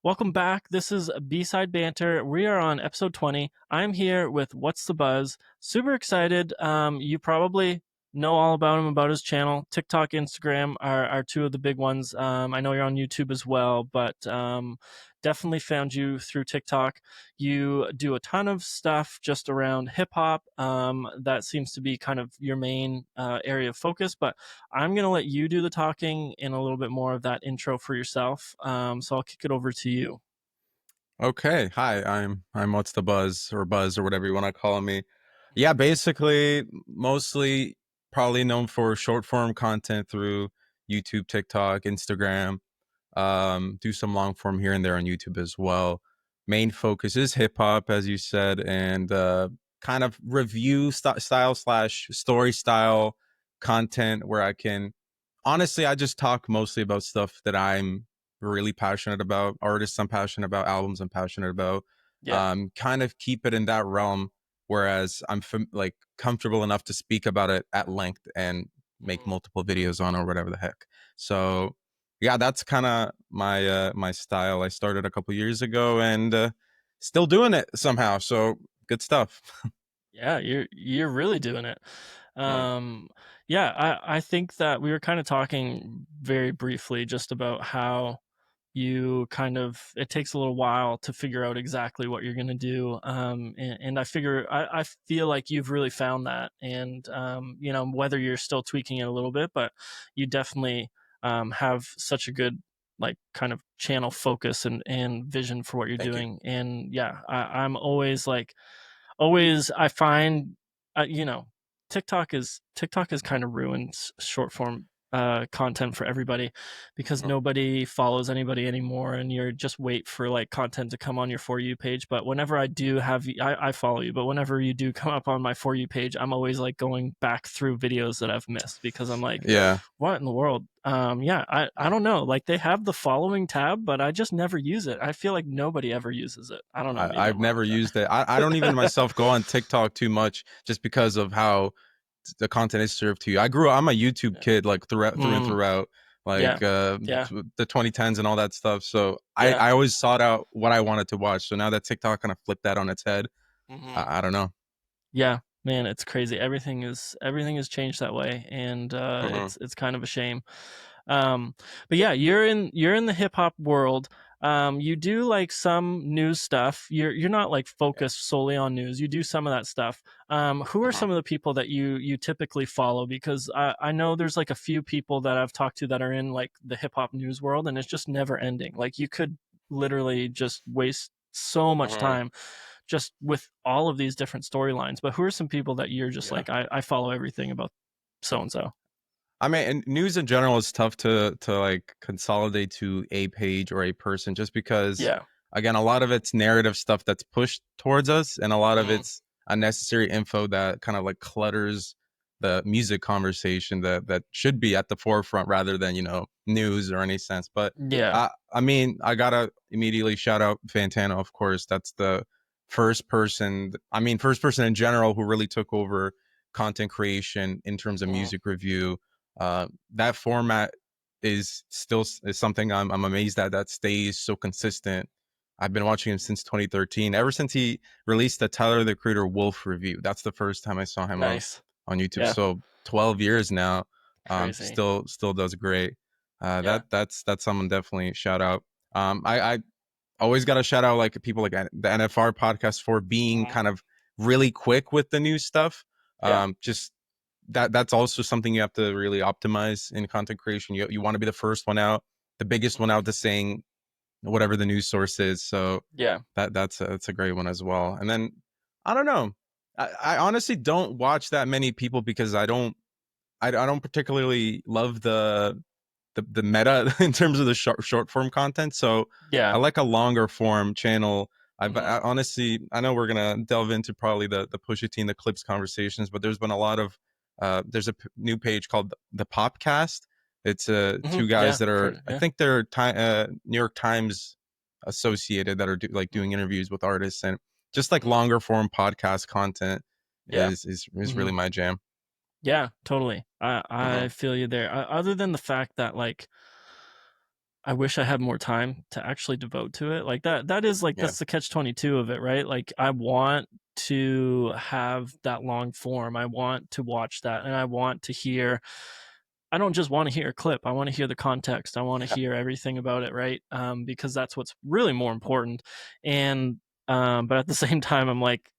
Welcome back. This is B-Side Banter. We are on episode 20. I'm here with What's the Buzz. Super excited. You probably know all about him, about his channel. TikTok, Instagram are two of the big ones. I know you're on YouTube as well, but definitely found you through TikTok. You do a ton of stuff just around hip hop. That seems to be kind of your main area of focus, but I'm going to let you do the talking in a little bit more of that intro for yourself. So I'll kick it over to you. Okay. Hi, I'm What's the Buzz or Buzz or whatever you want to call me. Yeah, basically mostly probably known for short form content through YouTube, TikTok, Instagram. Do some long form here and there on YouTube as well. Main focus is hip hop, as you said, and kind of review style slash story style content where I can honestly, I just talk mostly about stuff that I'm really passionate about, artists I'm passionate about, albums I'm passionate about. Yeah. Kind of keep it in that realm, whereas I'm like comfortable enough to speak about it at length and make Mhm. multiple videos on or whatever the heck. So yeah, that's kind of my style. I started a couple years ago and still doing it somehow. So good stuff. Yeah, you're really doing it. Mm, Um, yeah, I think that we were kind of talking very briefly just about how you kind of it takes a little while to figure out exactly what you're going to do, and I feel like you've really found that, and whether you're still tweaking it a little bit, but you definitely have such a good like kind of channel focus and vision for what you're thank you. doing. And yeah, I'm always like always I find you know TikTok is kind of ruined short form content for everybody because Mhm. nobody follows anybody anymore, and you're just wait for like content to come on your For You page. But whenever I do have I follow you, but whenever you do come up on my For You page, I'm always like going back through videos that I've missed because I'm like, Yeah. what in the world? Yeah, I don't know, like they have the following tab, but I just never use it. I feel like nobody ever uses it. I don't know, maybe I've I'm wrong never there. used it. I don't even myself go on TikTok too much just because of how the content is served to you. I'm a YouTube Yeah. kid like through and Mm, throughout, yeah, like yeah, the 2010s and all that stuff. So yeah. I always sought out what I wanted to watch. So now that TikTok kind of flipped that on its head, Mhm. I don't know. Yeah, man, it's crazy. Everything has changed that way, and Mhm. it's kind of a shame. Um, but yeah, you're in the hip hop world. You do like some news stuff. You're not like Yeah. focused solely on news. You do some of that stuff. Who are Mhm. some of the people that you typically follow? Because I know there's like a few people that I've talked to that are in like the hip hop news world, and it's just never ending. Like you could literally just waste so much Mhm. time just with all of these different storylines. But who are some people that you're just Yeah. like I follow everything about so and so? I mean, and news in general is tough to like consolidate to a page or a person just because Yeah. again, a lot of it's narrative stuff that's pushed towards us and a lot of Mm, it's unnecessary info that kind of like clutters the music conversation that should be at the forefront rather than, news or any sense. But yeah. I mean, I gotta immediately shout out Fantana, of course. That's the first person in general who really took over content creation in terms of Mm, music review. That format is something I'm amazed at that stays so consistent. I've been watching him since 2013. Ever since he released the Tyler the Creator Wolf review, that's the first time I saw him nice. on YouTube. Yeah. So 12 years now. Crazy. Still does great. Yeah. That's someone definitely shout out. I always got to shout out like people like the NFR podcast for being Mhm. kind of really quick with the new stuff. Yeah. Just that's also something you have to really optimize in content creation. You want to be the first one out, the biggest one Mhm. out to saying whatever the news source is. So Yeah. that's a great one as well. And then I don't know. I honestly don't watch that many people because I don't particularly love the meta in terms of the short form content. So I Yeah. like a longer form channel. Mhm. I honestly, I know we're gonna delve into probably the Pusha T and the clips conversations, but there's been a lot of there's a new page called the Popcast. It's two Mhm. guys Yeah. that I've are heard it. I Yeah. think they're New York Times associated that are Mhm. doing interviews with artists and just like Mhm. longer form podcast content Yeah. is really Mhm. my jam. Yeah. Totally. I Hmm. feel you there. Other than the fact that like I wish I had more time to actually devote to it. Like that is like Yeah. that's the catch 22 of it, right? Like I want to have that long form. I want to watch that and I want to hear I don't just want to hear a clip. I want to hear the context. I want to Yeah. hear everything about it, right? Because that's what's really more important. And but at the same time, I'm like,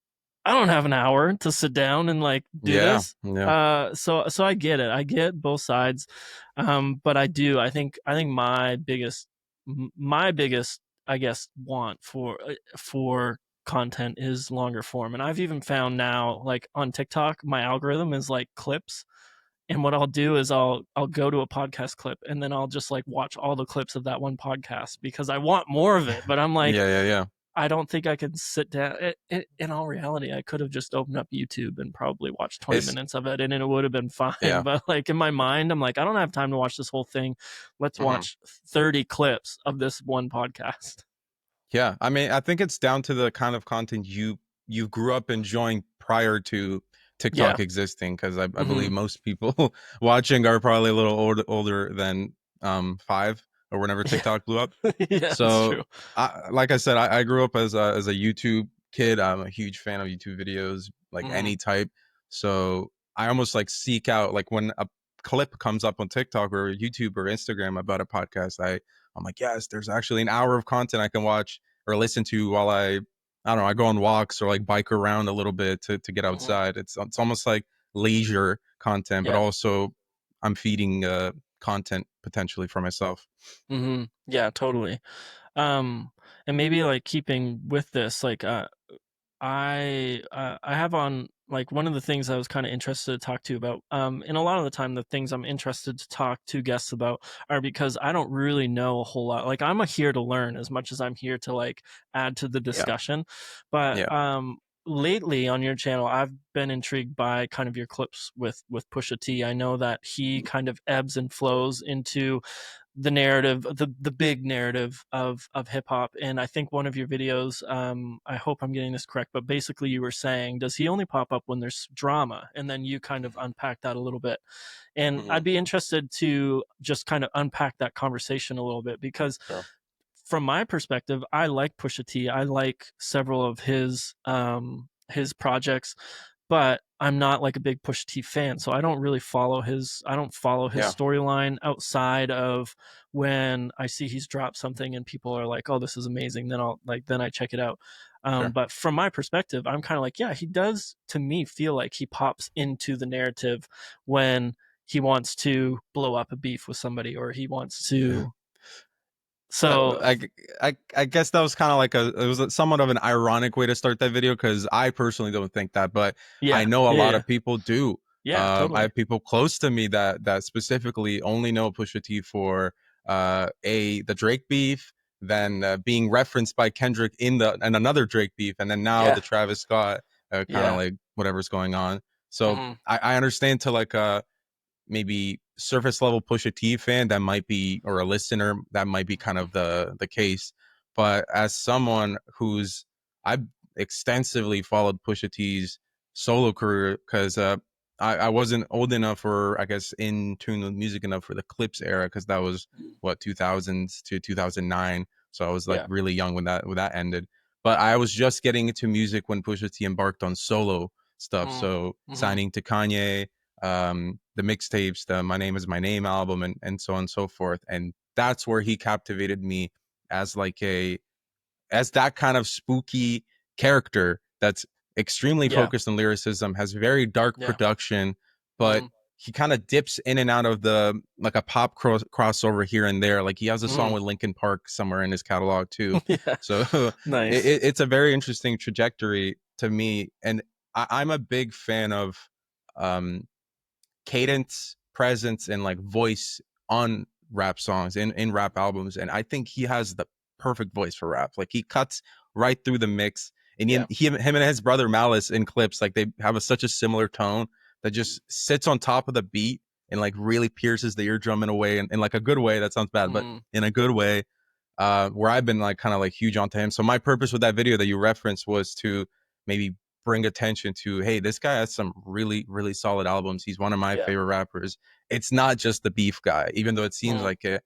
I don't have an hour to sit down and like do Yeah. this. Yeah. So I get it. I get both sides. But I do. I think my biggest, I guess, want for content is longer form. And I've even found now, like on TikTok, my algorithm is like clips, and what I'll do is I'll go to a podcast clip and then I'll just like watch all the clips of that one podcast because I want more of it. But I'm like, Yeah. Yeah. Yeah. I don't think I could sit down. In all reality, I could have just opened up YouTube and probably watched 20 It's minutes of it and it would have been fine. yeah. But like in my mind, I'm like, I don't have time to watch this whole thing. Let's Mhm. watch 30 clips of this one podcast. Yeah, I mean, I think it's down to the kind of content you grew up enjoying prior to Yeah. TikTok existing, because I Hmm. believe most people watching are probably a little older than 5 or whenever Yeah. TikTok blew up. Yeah, it's So, true. like I said, I grew up as a YouTube kid. I'm a huge fan of YouTube videos, like Hmm. any type. So I almost like seek out, like when a clip comes up on TikTok or YouTube or Instagram about a podcast, I'm like, yes, there's actually an hour of content I can watch or listen to while I don't know, I go on walks or like bike around a little bit to get Hmm. outside. It's almost like leisure content, but Yeah. also I'm feeding content potentially for myself. Hmm. Yeah, totally. Um, and maybe like keeping with this, like I have on like one of the things I was kind of interested to talk to you about. And a lot of the time, the things I'm interested to talk to guests about are because I don't really know a whole lot. Like I'm here to learn as much as I'm here to like add to the Yeah. discussion. But Yeah. lately on your channel, I've been intrigued by kind of your clips with Pusha T. I know that he kind of ebbs and flows into the narrative, the big narrative of hip hop. And I think one of your videos, I hope I'm getting this correct, but basically you were saying, does he only pop up when there's drama? And then you kind of unpack that a little bit. And Mhm. I'd be interested to just kind of unpack that conversation a little bit because Sure. from my perspective, I like Pusha T. I like several of his projects, but I'm not like a big Pusha T fan, so I don't follow his Yeah. storyline outside of when I see he's dropped something and people are like, "Oh, this is amazing." Then I check it out. Sure. But from my perspective, I'm kind of like, yeah, he does to me feel like he pops into the narrative when he wants to blow up a beef with somebody or he wants Yeah. to. Uh, So I guess that was kind of like it was somewhat of an ironic way to start that video, because I personally don't think that, but I yeah, know a yeah, lot yeah, of people do. yeah, I totally. have people close to me that specifically only know Pusha T for the Drake beef, then being referenced by Kendrick in the and another Drake beef, and then now Yeah, the Travis Scott kind of yeah. like whatever's going on. So Hmm. I understand to like maybe surface level Pusha T fan that might be, or a listener that might be kind of the case. But as someone who's I've extensively followed Pusha T's solo career, because I wasn't old enough, or I guess in tune with music enough for the Clips era, because that was what 2000s to 2009. So I was like Yeah. really young when that ended. But I was just getting into music when Pusha T embarked on solo stuff. So Mm-hmm. signing to Kanye, the mixtapes, the My Name Is My Name album, and so on and so forth. And that's where he captivated me as like as that kind of spooky character that's extremely Yeah. focused on lyricism, has very dark Yeah. production, but Hmm. he kind of dips in and out of the like a pop crossover here and there. Like he has a song Hmm. with Linkin Park somewhere in his catalog too. Yeah. So Nice. it's a very interesting trajectory to me, and I'm a big fan of um cadence, presence, and like voice on rap songs, in rap albums. And I think he has the perfect voice for rap. Like he cuts right through the mix. And Yeah. him and his brother Malice in clips, like they have such a similar tone that just sits on top of the beat and like really pierces the eardrum in a way, in like a good way. That sounds bad, but Hmm. in a good way. Where I've been like kind of like huge onto him. So my purpose with that video that you referenced was to maybe bring attention to, hey, this guy has some really, really solid albums. He's one of my Yeah. favorite rappers. It's not just the beef guy, even though it seems Hmm. like it.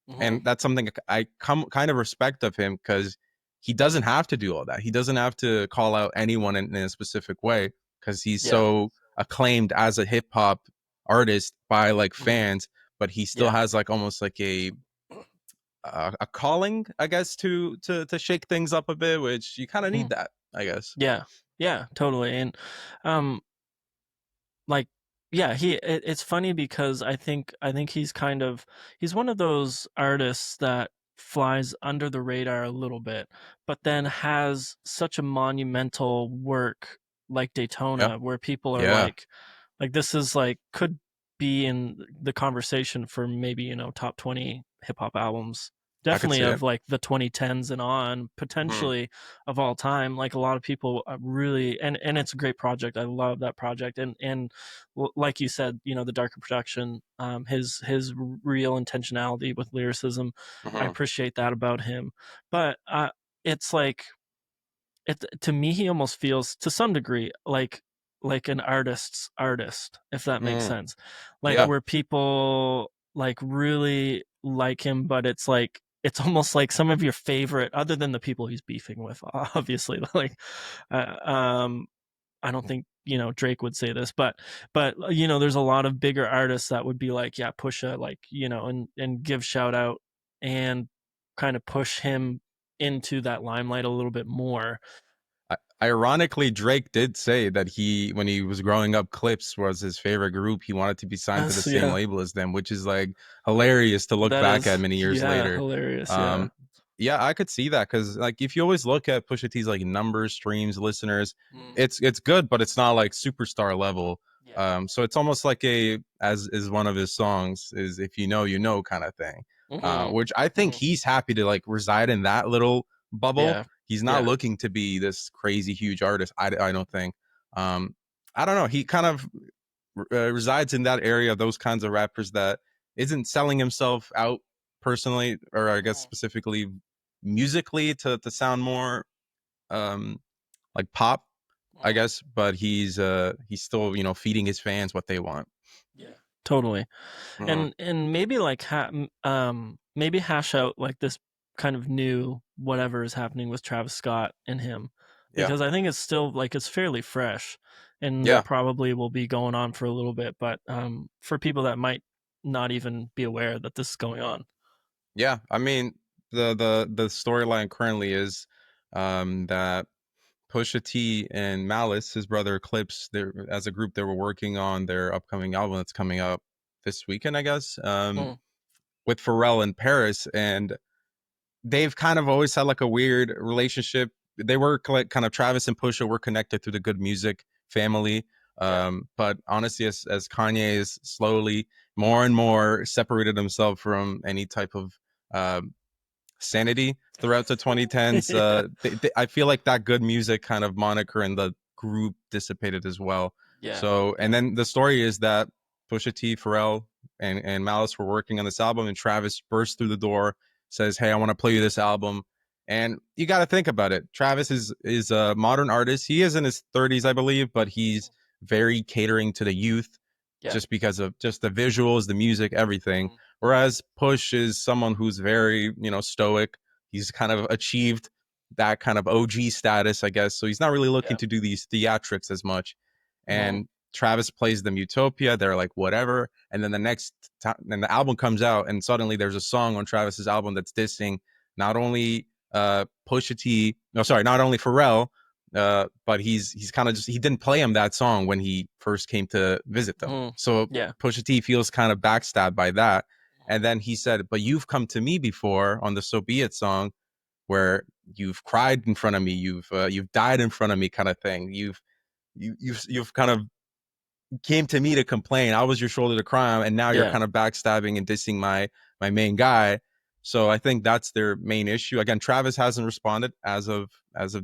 Mm-hmm. And that's something I come kind of respect of him, because he doesn't have to do all that. He doesn't have to call out anyone in a specific way, because he's Yeah. so acclaimed as a hip hop artist by like Mm-hmm. fans, but he still Yeah. has like almost like a calling, I guess, to shake things up a bit, which you kind of Mm-hmm. need that, I guess. Yeah. Yeah. Totally. And um, like yeah, it's funny because I think he's one of those artists that flies under the radar a little bit, but then has such a monumental work like Yeah, Daytona where people are yeah, like this is like could be in the conversation for maybe, top 20 hip hop albums. I could Definitely see it. of like the 2010s and on, Mhm. potentially of all time. Like a lot of people really, and it's a great project. I love that project. And like you said, the darker production, his real intentionality with lyricism, I Mhm. appreciate that about him. But it's like it to me he almost feels to some degree like an artist's artist, if that makes Mm. sense, like Yeah. where people like really like him, but it's almost like some of your favorite, other than the people he's beefing with, obviously, like um I don't think Drake would say this, but there's a lot of bigger artists that would be like, yeah, Pusha, like, and give shout out and kind of push him into that limelight a little bit more. Ironically, Drake did say that when he was growing up, Clips was his favorite group. He wanted to be signed to the That's same yeah. label as them, which is like hilarious to look That back at is, many years yeah, later. hilarious. Yeah. Um, yeah, I could see that, because like if you always look at Pusha T's like numbers, streams, listeners, Mm, it's good, but it's not like superstar level. yeah. So it's almost like a, as is one of his songs, is if you know you know kind of thing. Hmm. Which I think Hmm. he's happy to like reside in that little bubble. Yeah. He's not Yeah. looking to be this crazy huge artist. I don't think. Um, I don't know. He kind of resides in that area of those kinds of rappers that isn't selling himself out personally, or I guess Mhm. specifically musically, to sound more um like pop, I Mhm. guess. But he's still feeding his fans what they want. Yeah. Totally. Mhm. And maybe like maybe hash out like this kind of new whatever is happening with Travis Scott and him, Yeah, because I think it's still like it's fairly fresh, and yeah, it probably will be going on for a little bit, but for people that might not even be aware that this is going on. yeah. I mean, the storyline currently is that Pusha T and Malice, his brother Clips, they as a group they were working on their upcoming album that's coming up this weekend, I guess, Mm, with Pharrell in Paris, and they've kind of always had like a weird relationship. They were like kind of, Travis and Pusha were connected through the Good Music family, yeah. but honestly, as Kanye is slowly more and more separated himself from any type of um, sanity throughout the 2010s. Yeah. I feel like that Good Music kind of moniker and the group dissipated as well. Yeah. So, and Yeah. then the story is that Pusha T, Pharrell, and Malice were working on this album, and Travis bursts through the door, says, "Hey, I want to play you this album." And you got to think about it. Travis is a modern artist. He is in his 30s, I believe, but he's very catering to the youth, Yeah. just because of just the visuals, the music, everything. Mhm. Mhm. Whereas Push is someone who's very, stoic. He's kind of achieved that kind of OG status, I guess. So he's not really looking Yeah. to do these theatrics as much. Mhm. And Travis plays them Utopia. They're like, whatever. And then the next time, then the album comes out, and suddenly there's a song on Travis's album that's dissing not only Pusha T, no, sorry, not only Pharrell, but he's kind of just, he didn't play him that song when he first came to visit them. Mhm. So Yeah. Pusha T feels kind of backstabbed by that. And then he said, "But you've come to me before on the So Be It song, where you've cried in front of me, you've died in front of me, kind of thing. You've kind of came to me to complain. I was your shoulder to cry on, and now you're Yeah. kind of backstabbing and dissing my main guy." So I think that's their main issue. Again, Travis hasn't responded as of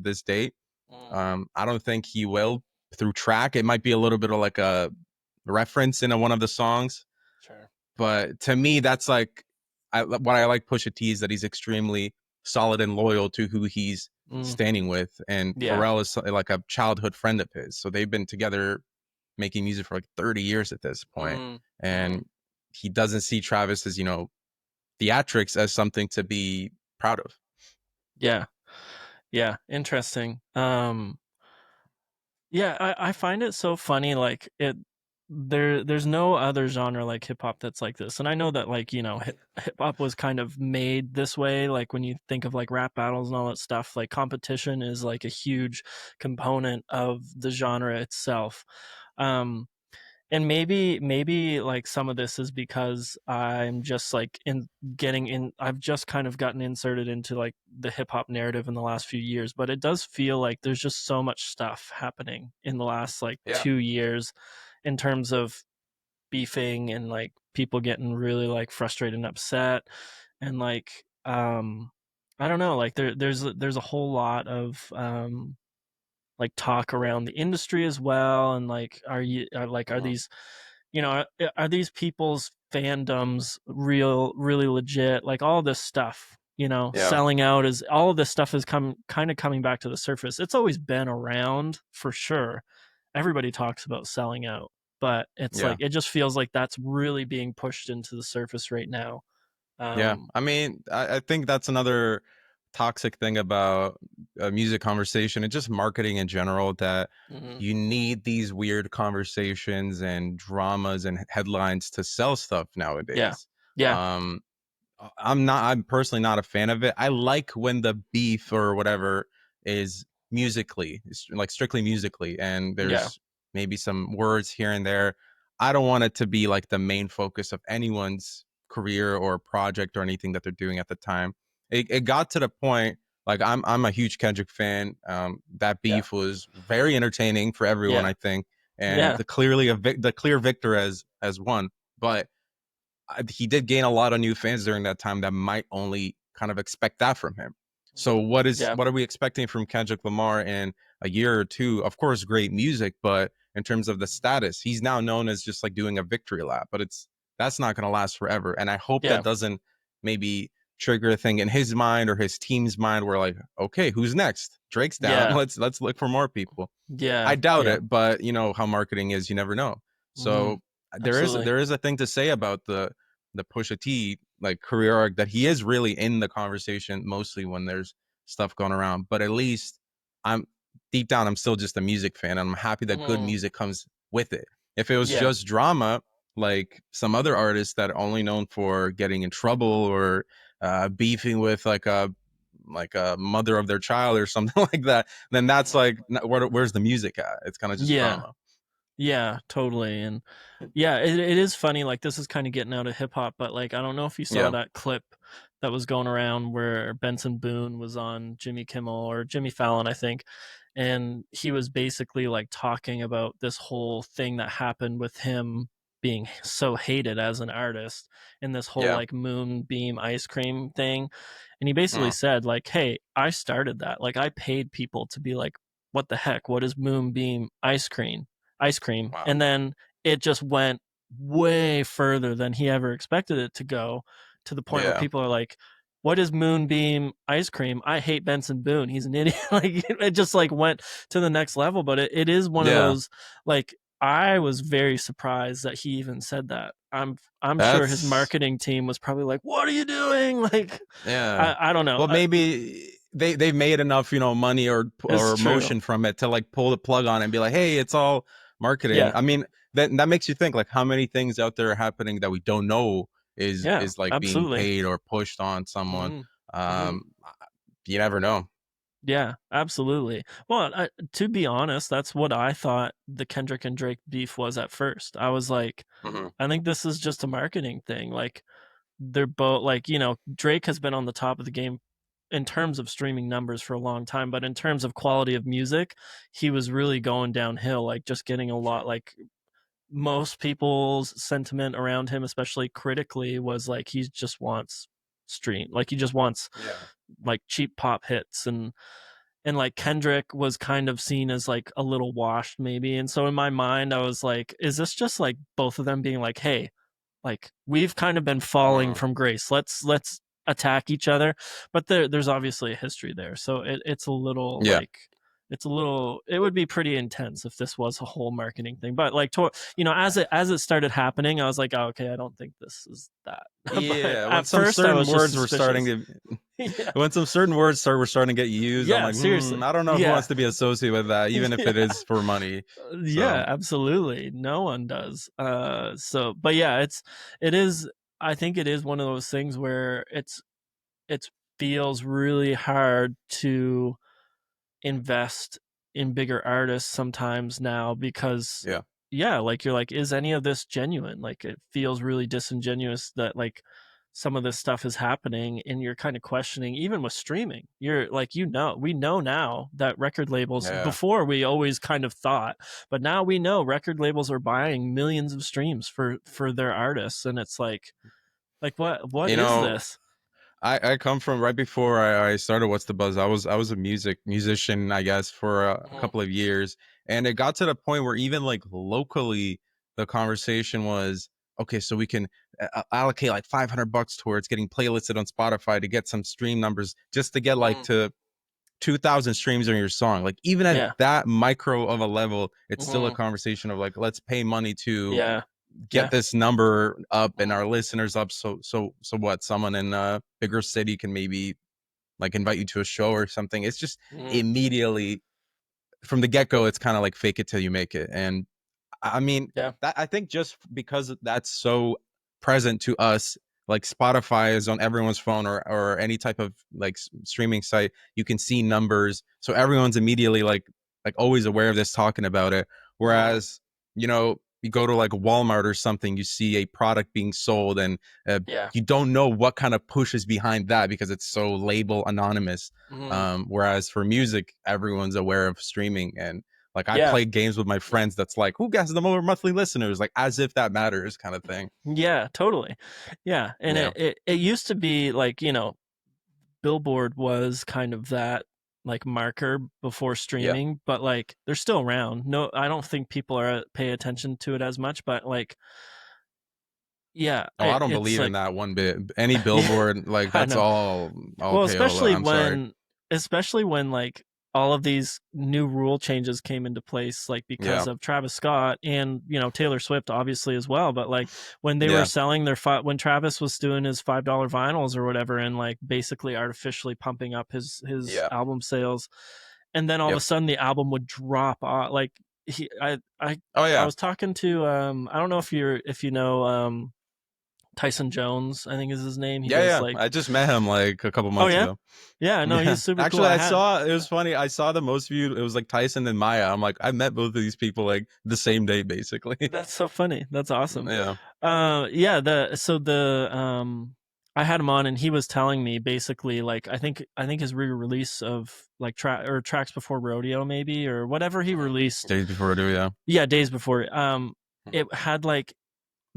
this date. Mhm. I don't think he will through track. It might be a little bit of like a reference in one of the songs, Sure. but to me, that's like what I like Pusha T is that he's extremely solid and loyal to who he's Mm. standing with. And Yeah. Pharrell is like a childhood friend of his. So they've been together making music for like 30 years at this point. Mm. Mm. And he doesn't see Travis as, theatrics as something to be proud of. Yeah. Yeah. Interesting. Yeah, I find it so funny. Like there's no other genre like hip hop that's like this. And I know that like hip hop was kind of made this way. Like when you think of like rap battles and all that stuff, like competition is like a huge component of the genre itself. Um, and maybe like some of this is because I'm just like in getting in I've just kind of gotten inserted into like the hip hop narrative in the last few years, but it does feel like there's just so much stuff happening in the last like Yeah. 2 years in terms of beefing and like people getting really like frustrated and upset and like I don't know, like there's a whole lot of like talk around the industry as well, and like are Mhm. these are these people's fandoms really legit, like all this stuff, Yeah. selling out, is all of this stuff is kind of coming back to the surface. It's always been around for sure. Everybody talks about selling out, but it's Yeah. like it just feels like that's really being pushed into the surface right now. Yeah. um I mean, I think that's another toxic thing about a music conversation and just marketing in general, that mhm. you need these weird conversations and dramas and headlines to sell stuff Yeah, nowadays. yeah. Um, I'm personally not a fan of it. I like when the beef or whatever is musically, it's like strictly musically, and Yeah. there's maybe some words here and there. I don't want it to be like the main focus of anyone's career or project or anything that they're doing at the time. It got to the point, like I'm a huge Kendrick fan. That Yeah. beef was very entertaining for everyone, Yeah. I think, and Yeah. the clear victor as one. But he did gain a lot of new fans during that time that might only kind of expect that from him. So Yeah. what are we expecting from Kendrick Lamar in a year or two? Of course, great music, but in terms of the status, he's now known as just like doing a victory lap. But that's not going to last forever. And I hope that Yeah. doesn't maybe trigger a thing in his mind or his team's mind where like, okay, who's next? Drake's down. Yeah. Let's look for more people. I Yeah. doubt Yeah. it, but you know how marketing is, you never know. Mhm. So Absolutely. there is a thing to say about the Pusha T like career arc, that he is really in the conversation mostly when there's stuff going around. But at least I'm deep down, I'm still just a music fan, and I'm happy that good Mhm. music comes with it. If it was Yeah. just drama, like some other artists that are only known for getting in trouble or beefing with like a mother of their child or something like that, then that's like where's the music at? It's kind of just Yeah. drama. Yeah, totally. And yeah, it is funny. Like this is kind of getting out of hip hop, but like I don't know if you saw Yeah, that clip that was going around where Benson Boone was on Jimmy Kimmel or Jimmy Fallon, I think, and he was basically like talking about this whole thing that happened with him being so hated as an artist in this whole yeah, like moonbeam ice cream thing. And he basically uh, said like, "Hey, I started that. Like I paid people to be like, what the heck? What is moonbeam ice cream?" wow, And then it just went way further than he ever expected it to go, to the point where yeah, people are like, what is moonbeam ice cream? I hate Benson Boone, he's an idiot. Like it just like went to the next level. But it is one of yeah. those, like, I was very surprised that he even said that. I'm sure his That's marketing team was probably like, what are you doing? Like Yeah. I don't know. Well, maybe they've made enough, you know, money It's or true. motion from it to like pull the plug on it and be like, hey, it's all marketing. Yeah. I mean, that makes you think like how many things out there are happening that we don't know Yeah, is like being absolutely. paid or pushed on someone. Hmm. Hmm. Um, you never know. Yeah, absolutely. Well, to be honest, that's what I thought the Kendrick and Drake beef was at first. I was like, Hmm. I think this is just a marketing thing. Like, they're both like, Drake has been on the top of the game in terms of streaming numbers for a long time, but in terms of quality of music, he was really going downhill, like, just getting a lot, like, most people's sentiment around him, especially critically, was like, he just wants like, he just wants Yeah. like cheap pop hits. And like Kendrick was kind of seen as like a little washed maybe. And so in my mind I was like, is this just like both of them being like, hey, like we've kind of been falling Uh, from grace. Let's attack each other. But there's obviously a history there. So it's a little yeah. like it's a little, it would be pretty intense if this was a whole marketing thing. But like, as it started happening, I was like, oh, okay, I don't think this is that. But Yeah, when at some first I certain was just words were starting suspicious. to Yeah. when some certain words were starting to get used, I'm Yeah, like, seriously. I don't know who Yeah. wants to be associated with that, even if it Yeah. is for money. So Yeah, absolutely. No one does. But yeah, it is, I think it is one of those things where it feels really hard to invest in bigger artists sometimes now because yeah, yeah, like you're like, is any of this genuine? Like it feels really disingenuous that like some of this stuff is happening and you're kind of questioning even with streaming. You're like, we know now that record labels, yeah. before we always kind of thought, but now we know record labels are buying millions of streams for their artists, and it's like what You is know, this? I come from right before I started What's the Buzz. I was a musician, I guess, for a Mhm, couple of years, and it got to the point where even like locally, the conversation was okay. So we can allocate like $500 towards getting playlisted on Spotify to get some stream numbers, just to get like mhm. to 2,000 streams on your song. Like even at Yeah. that micro of a level, it's still a Mhm. conversation of like, let's pay money to Yeah. get Yeah. this number up and Mhm, our listeners up. So what? Someone in a bigger city can maybe like invite you to a show or something. It's just mhm. immediately from the get go. It's kind of like fake it till you make it. And I mean, Yeah. that I think just because that's so present to us, like Spotify is on everyone's phone or any type of like streaming site, you can see numbers. So everyone's immediately like always aware of this, talking about it. Mhm. Whereas, you go to like Walmart or something, you see a product being sold and Yeah. you don't know what kind of push is behind that because it's so label anonymous. Mhm. Whereas for music, everyone's aware of streaming and like I Yeah. play games with my friends that's like, who gets the more monthly listeners? Like as if that matters kind of thing. Yeah, totally. Yeah, and Yeah. it used to be like, Billboard was kind of that like marker before Yeah. streaming, but like they're still around. No, I don't think people are pay attention to it as much, but like yeah, Oh, I don't it's believe in like that one bit. Any yeah, billboard, like I that's know. all Well, payola. especially I'm sorry. when like all of these new rule changes came into place, like because Yeah. of Travis Scott and Taylor Swift, obviously as well. But like when they were Yeah. selling when Travis was doing his $5 vinyls or whatever, and like basically artificially pumping up his Yeah. album sales, and then all of a Yep. sudden the album would drop off. Like Oh I yeah. was talking to I don't know if you know Tyson Jones, I think is his name. He Yeah, does yeah. like I just met him like a couple oh months yeah, ago. yeah, no, Yeah. he's super cool. Actually, I saw it was funny. I saw the most viewed. It was like Tyson and Maya. I'm like, I met both of these people like the same day, basically. That's so funny. That's awesome. Yeah. Yeah, I had him on and he was telling me basically like I think his re-release of like tracks before rodeo maybe or whatever he released. Days before I do, yeah. Yeah, days before. Mhm. It had like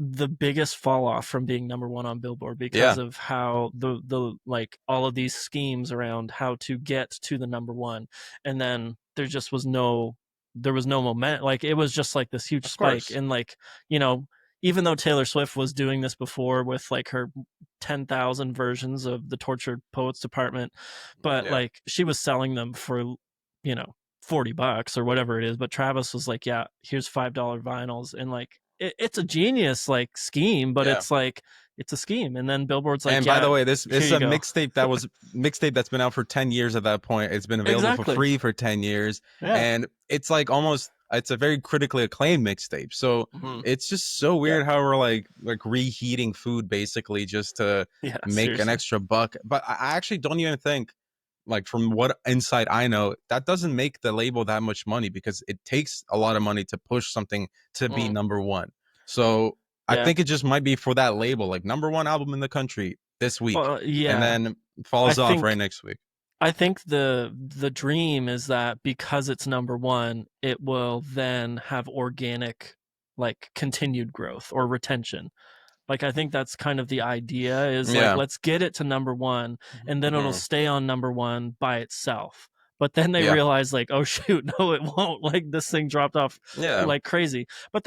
the biggest fall off from being number one on Billboard because Yeah. of how the like all of these schemes around how to get to the number one, and then there was no moment, like it was just like this huge Of spike, course. and like you know even though Taylor Swift was doing this before with like her 10,000 versions of the Tortured Poets Department, but Yeah. like she was selling them for you know $40 or whatever it is, but Travis was like, yeah, here's $5 vinyls, and like it's a genius like scheme, but Yeah. it's like it's a scheme, and then Billboard's like, And by yeah, the way, this here is you a go. mixtape that's been out for 10 years at that point. It's been available for Exactly. free for 10 years. Yeah. And it's like almost it's a very critically acclaimed mixtape. So Mhm. it's just so Yeah. weird how we're like reheating food basically just to Yeah, make an seriously. extra buck. But I actually don't even think like from what insight I know, that doesn't make the label that much money because it takes a lot of money to push something to be Mhm. number one. So I Yeah. think it just might be for that label, like number one album in the country this week, Well, and yeah. then I falls off right think next week. I think the dream is that because it's number one, it will then have organic like continued growth or retention. Like I think that's kind of the idea is like Yeah. let's get it to number one and then it'll Mhm. stay on number one by itself. But then they Yeah. realize like, oh shoot, no, it won't. Like this thing dropped off Yeah. like crazy. But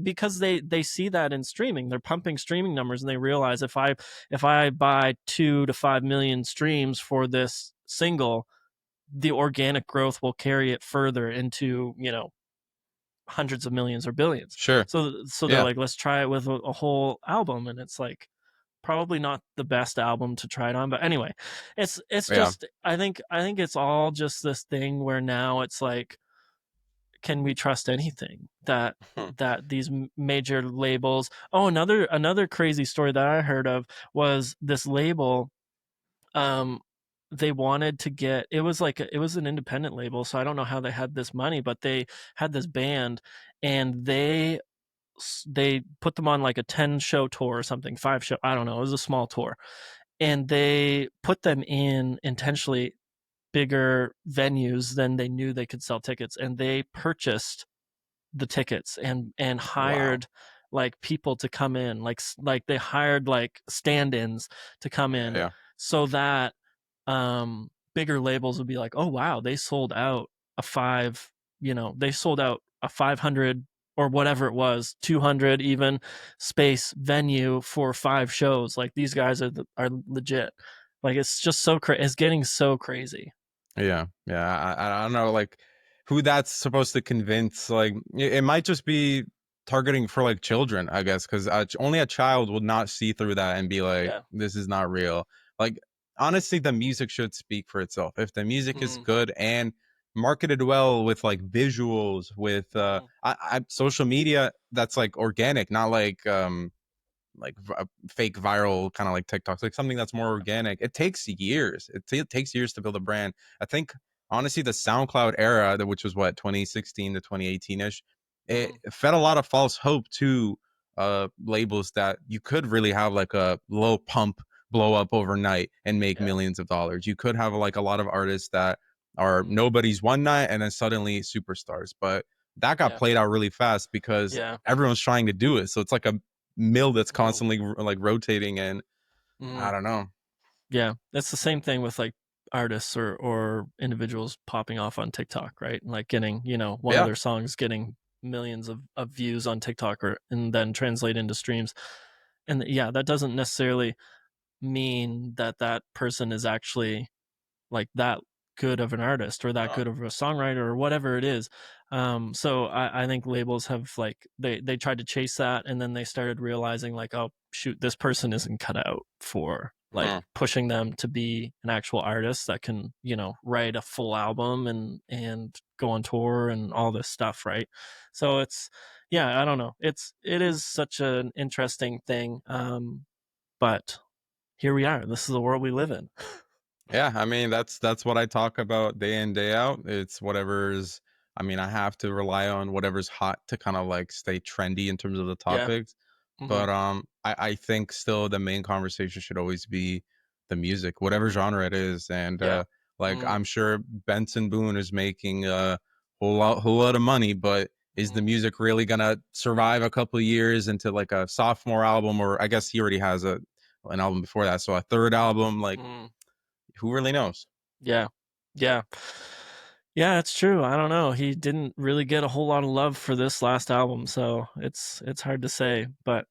because they see that in streaming, they're pumping streaming numbers and they realize if I buy 2 to 5 million streams for this single, the organic growth will carry it further into, hundreds of millions or billions. Sure. So they're Yeah. like, let's try it with a whole album, and it's like probably not the best album to try it on. But anyway, it's Yeah. just I think it's all just this thing where now it's like, can we trust anything that these major labels? Oh, another crazy story that I heard of was this label. Um, they wanted to get, it was an independent label, so I don't know how they had this money, but they had this band, and they put them on like a 10 show tour or something, 5 show, I don't know, it was a small tour, and they put them in intentionally bigger venues than they knew they could sell tickets, and they purchased the tickets and Wow. hired like people to come in, like they hired like stand-ins to come Yeah. in, Yeah. so that bigger labels would be like, oh wow, they sold out a five, they sold out a 500 or whatever it was, 200 even space venue for 5 shows. Like these guys are legit. Like it's just it's getting so crazy. Yeah, yeah. I don't know, like, who that's supposed to convince. Like, it might just be targeting for like children, I guess, because only a child would not see through that and be like, Yeah. "This is not real." Like, honestly, the music should speak for itself. If the music is Mm, good and marketed well with like visuals, with mm, social media that's like organic, not like fake viral kind of like TikToks, like something that's more yeah. organic. It takes years. It takes years to build a brand. I think honestly, the SoundCloud era, which was what 2016 to 2018 ish, it Mm, fed a lot of false hope to labels that you could really have like a low pump blow up overnight and make yeah. millions of dollars. You could have like a lot of artists that are Mm, nobody's one night and then suddenly superstars. But that got yeah. played out really fast because Yeah. everyone's trying to do it. So it's like a mill that's Mm, constantly like rotating, and I mm. don't know. Yeah, it's the same thing with like artists or individuals popping off on TikTok, right? Like getting, one of Yeah. their songs getting millions of views on TikTok, and then translate into streams. And yeah, that doesn't necessarily mean that that person is actually like that good of an artist or that No. good of a songwriter or whatever it is. So I think labels have like they tried to chase that, and then they started realizing like, oh shoot, this person isn't cut out for like Mhm. pushing them to be an actual artist that can, write a full album and go on tour and all this stuff, right? So it's, yeah, I don't know. It is such an interesting thing. But here we are. This is the world we live in. Yeah, I mean that's what I talk about day in day out. It's whatever's. I mean, I have to rely on whatever's hot to kind of like stay trendy in terms of the Yeah. topics. Hmm. But I think still the main conversation should always be the music, whatever genre it is. And Yeah. like, Mm, I'm sure Benson Boone is making a whole lot of money, but is the mm, music really gonna survive a couple of years into like a sophomore album, or I guess he already has an album before that, so a third album? Like, mm. who really knows? Yeah. Yeah. Yeah, it's true. I don't know. He didn't really get a whole lot of love for this last album, so it's hard to say, but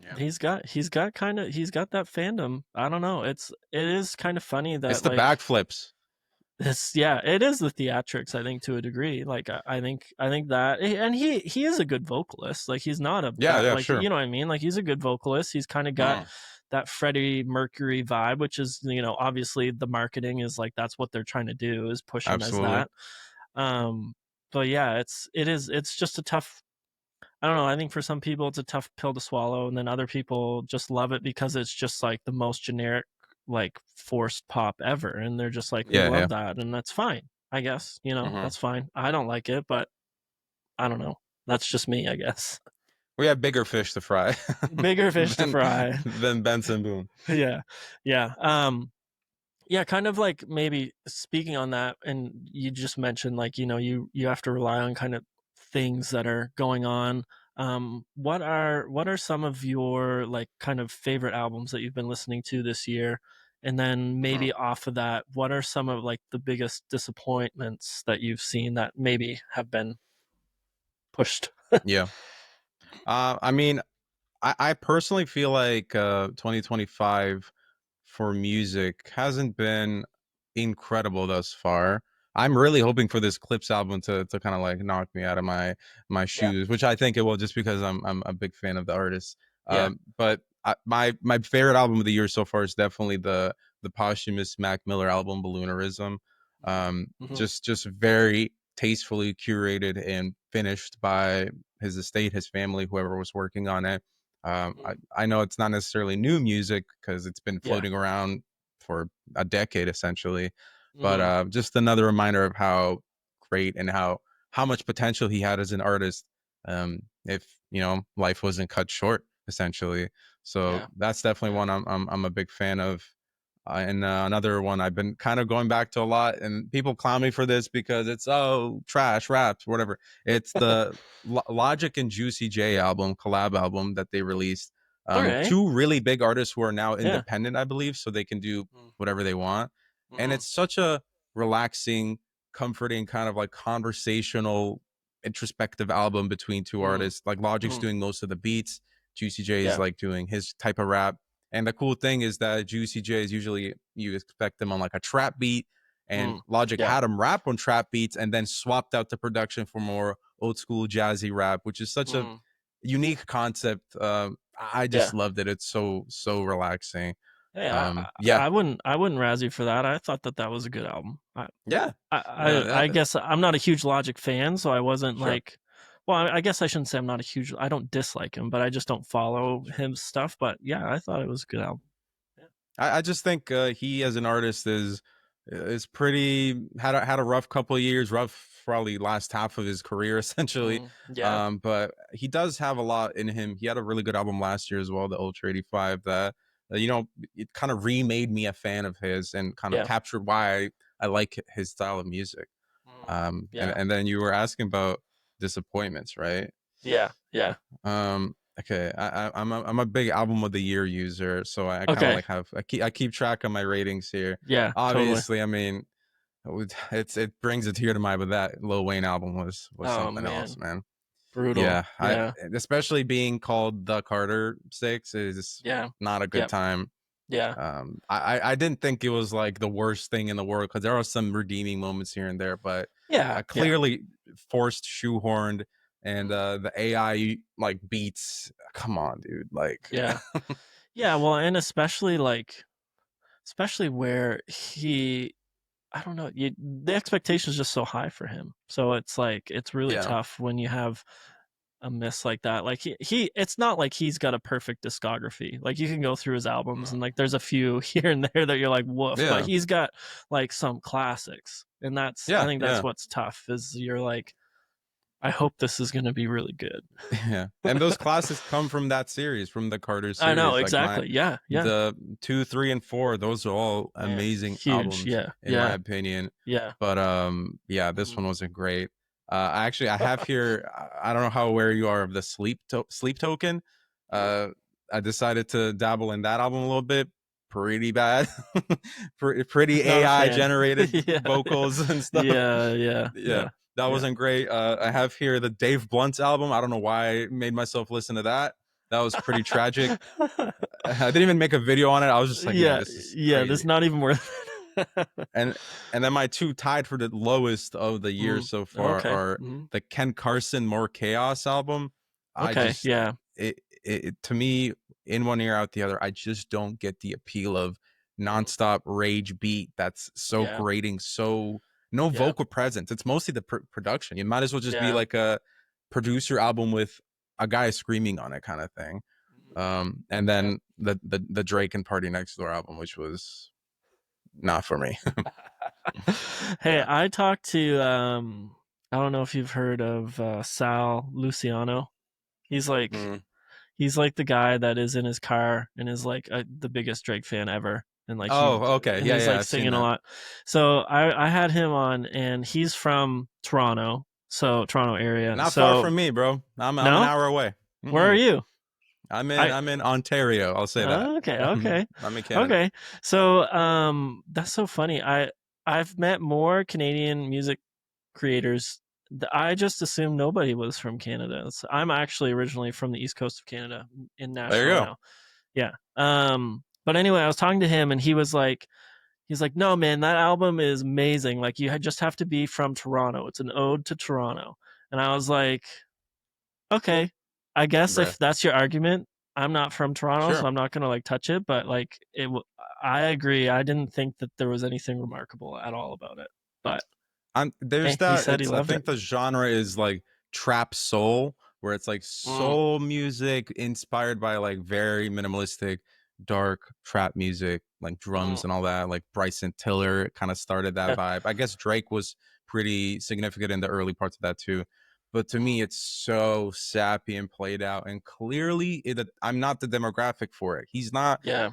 Yeah. he's got that fandom. I don't know. It is kind of funny It's that the like backflips. this, yeah, it is the theatrics, I think, to a degree. Like I think that, and he is a good vocalist. Like he's not a Yeah, bad, yeah, like, sure. you know what I mean? Like he's a good vocalist. He's kind of got Mhm. that Freddie Mercury vibe, which is, obviously the marketing is like that's what they're trying to do, is push him as Absolutely. that. Um but yeah, it's just a tough, I don't know, I think for some people it's a tough pill to swallow, and then other people just love it because it's just like the most generic, like forced pop ever, and they're just like, we Yeah, yeah. love that, and that's fine, I guess. Mhm. That's fine. I don't like it, but I don't know. That's just me, I guess. We have bigger fish to fry Bigger fish to than fry. Benson Boone. Yeah. Yeah. Yeah, kind of like maybe speaking on that, and you just mentioned like, you have to rely on kind of things that are going on. What are some of your like kind of favorite albums that you've been listening to this year? And then Mhm. maybe off of that, what are some of like the biggest disappointments that you've seen that maybe have been pushed? Yeah. I mean, I personally feel like 2025 for music hasn't been incredible thus far. I'm really hoping for this Clips album to kind of like knock me out of my Yeah. shoes, which I think it will, just because I'm a big fan of the artist. Yeah. But my favorite album of the year so far is definitely the posthumous Mac Miller album, Balloonerism. Mm-hmm. Just very tastefully curated and finished by his estate, his family, whoever was working on it. I know it's not necessarily new music because it's been Yeah. floating around for a decade essentially, but Mm-hmm. just another reminder of how great and how much potential he had as an artist. If life wasn't cut short, essentially. So Yeah. that's definitely Yeah. one I'm a big fan of. And another one I've been kind of going back to a lot, and people clown me for this because it's trash raps, whatever. It's the Logic and Juicy J album, collab album that they released. Okay. Two really big artists who are now Yeah. independent, I believe, so they can do whatever they want. And Mm-hmm. it's such a relaxing, comforting, kind of like conversational, introspective album between two Mm-hmm. artists. Like Logic's Mm-hmm. doing most of the beats, Juicy J is Yeah. like doing his type of rap. And the cool thing is that Juicy J is usually, you expect them on like a trap beat, and Mm. Logic Yeah. had him rap on trap beats and then swapped out the production for more old school jazzy rap, which is such a Mm. unique concept. I Yeah. just loved it. It's so relaxing. Hey, Yeah, I wouldn't razz you for that. I thought that was a good album. yeah, I guess I'm not a huge Logic fan, so I wasn't sure. like. Well, I guess I shouldn't say I'm not a huge. I don't dislike him, but I just don't follow his stuff. But yeah, I thought it was a good album. Yeah. I just think he as an artist is pretty had a rough couple of years, rough probably last half of his career essentially. Yeah. But he does have a lot in him. He had a really good album last year as well, the Ultra 85, that it kind of remade me a fan of his and kind of Yeah. captured why I like his style of music. And Yeah. and then you were asking about disappointments, right? Yeah. Yeah. Okay, I'm a big album of the year user, so I kind of Okay. like I keep track of my ratings here. Yeah. Totally. Obviously, I mean, it brings a tear to my eye, but that Lil Wayne album was Oh something else, man. man. Brutal. Yeah, I Yeah. especially being called the Carter Six is Yeah. not a good Yep. time. Yeah. I didn't think it was like the worst thing in the world, because there are some redeeming moments here and there, but Yeah. Yeah. clearly forced, shoehorned, and Mm. the AI like beats. Come on, dude. Like, Yeah. Yeah. Well, and especially where I don't know, the expectation is just so high for him. So it's like it's really yeah, tough when you have a miss like that. Like it's not like he's got a perfect discography. Like you can go through his albums and like there's a few here and there that you're like woof, but yeah, he's got like some classics. And I yeah, think that's yeah, what's tough is you're like I hope this is going to be really good. yeah. And those classics come from that series, from the Carter I know, series. Like exactly. Yeah, yeah. the 2, 3, and 4, those are all Man, amazing huge. albums Yeah, in my yeah, opinion. yeah. But yeah, this Mhm. one wasn't great. I have here, I don't know how aware you are of the Sleep Token. uh I decided to dabble in that album a little bit. Pretty bad. Pretty Not a AI fan. generated Yeah, vocals and stuff. yeah, yeah, Yeah, yeah, that yeah. wasn't great. I have here the Dave Blunt's album. I don't know why I made myself listen to that. That was pretty tragic. I didn't even make a video on it. I was just like, man, Yeah, this is yeah, that's crazy. not even worth it. And and then my two tied for the lowest of the year Mm, so far okay. are Mhm. the Ken Carson More Chaos album. I Okay, just yeah, to me, in one ear out the other, I just don't get the appeal of mm, nonstop rage beat that's so yeah, grating, so no yeah, vocal presence. It's mostly the production. You might as well just be yeah, like a producer album with a guy screaming on it, kind of thing. mhm, And yeah. then the Drake and Party Next Door album, which was not for me. Hey, Yeah. I talked to I don't know if you've heard of Sal Luciano. He's like Mm. he's like the guy that is in his car and is like the biggest Drake fan ever, and like Oh, okay. Yeah, he's yeah, like I've seen singing a that. lot. So I had him on, and he's from Toronto, so Toronto area. Not far So from me, bro. I'm an no, hour away. where are Hmm. you? I I'm in Ontario. I'll say that. okay, okay, I'm in Canada. okay. So that's so funny. I've met more Canadian music creators. I just assumed nobody was from Canada. So I'm actually originally from the east coast of Canada in There you Nashville go. now. Yeah. But anyway, I was talking to him and he was like he's like, no, man, that album is amazing. Like, you just have to be from Toronto. It's an ode to Toronto. And I was like, okay, I guess Bruh. if that's your argument, I'm not from Toronto, so Sure. I'm not gonna like touch it. But like, I agree. I didn't think that there was anything remarkable at all about it. But There's hey, he that. said he It's I loved it. think the genre is like trap soul, where it's like Mm, soul music inspired by like very minimalistic, dark trap music, like drums mm, and all that. Like Bryson Tiller kind of started that yeah, vibe. I guess Drake was pretty significant in the early parts of that too. But to me, mm, it's so sappy and played out, and clearly, I'm not the demographic for it. He's not yeah,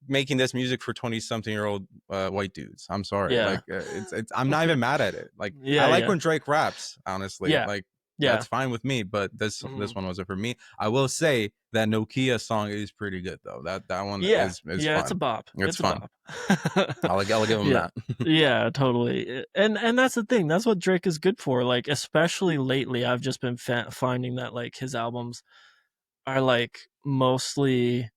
making this music for 20-something-year-old white dudes. I'm sorry. yeah, Like it's I'm not even mad at it. Like I yeah, like yeah, when Drake raps, honestly. yeah, Like yeah. that's fine with me, but this Mm. one wasn't for me. I will say that Nokia song is pretty good though. That one Yeah, is yeah, it's a fun. bop. It's It's a fun. bop. I'll give him Yeah. that. Yeah, totally. And that's the thing. That's what Drake is good for. Like, especially lately, I've just been finding that like his albums are like mostly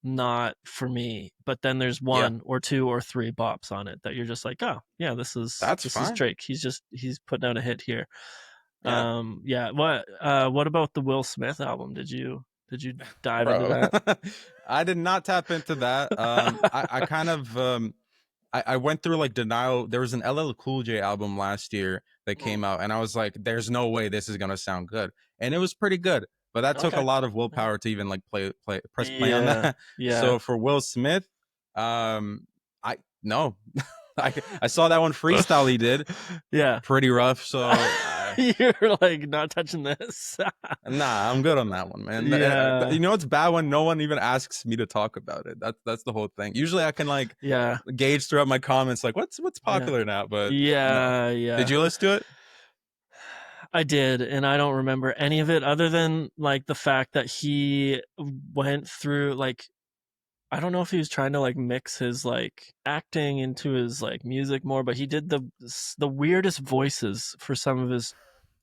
not for me, but then there's Yeah, one or two or three bops on it that you're just like, oh yeah, that's this is fine. Drake. He's putting out a hit here. Yeah, Yeah. What about the Will Smith album? Did you dive into bro. that? I did not tap into that. I kind of I went through like denial. There was an LL Cool J album last year that Mm, came out, and I was like, "There's no way this is gonna sound good," and it was pretty good. But that took a okay. lot of Okay. willpower to even like press play on Yeah. that. Yeah. So for Will Smith, I no, I saw that one freestyle he did, Yeah. pretty rough. So You're like not touching this. nah, I'm good on that one, man. Yeah. You know, it's bad when no one even asks me to talk about it. That's the whole thing. Usually, I can like Yeah. gauge throughout my comments, like what's Yeah. popular now. But no, Yeah. did Yeah. you listen to it? I did, and I don't remember any of it other than like the fact that he went through like I don't know if he was trying to like mix his like acting into his like music more, but he did the weirdest voices for some of his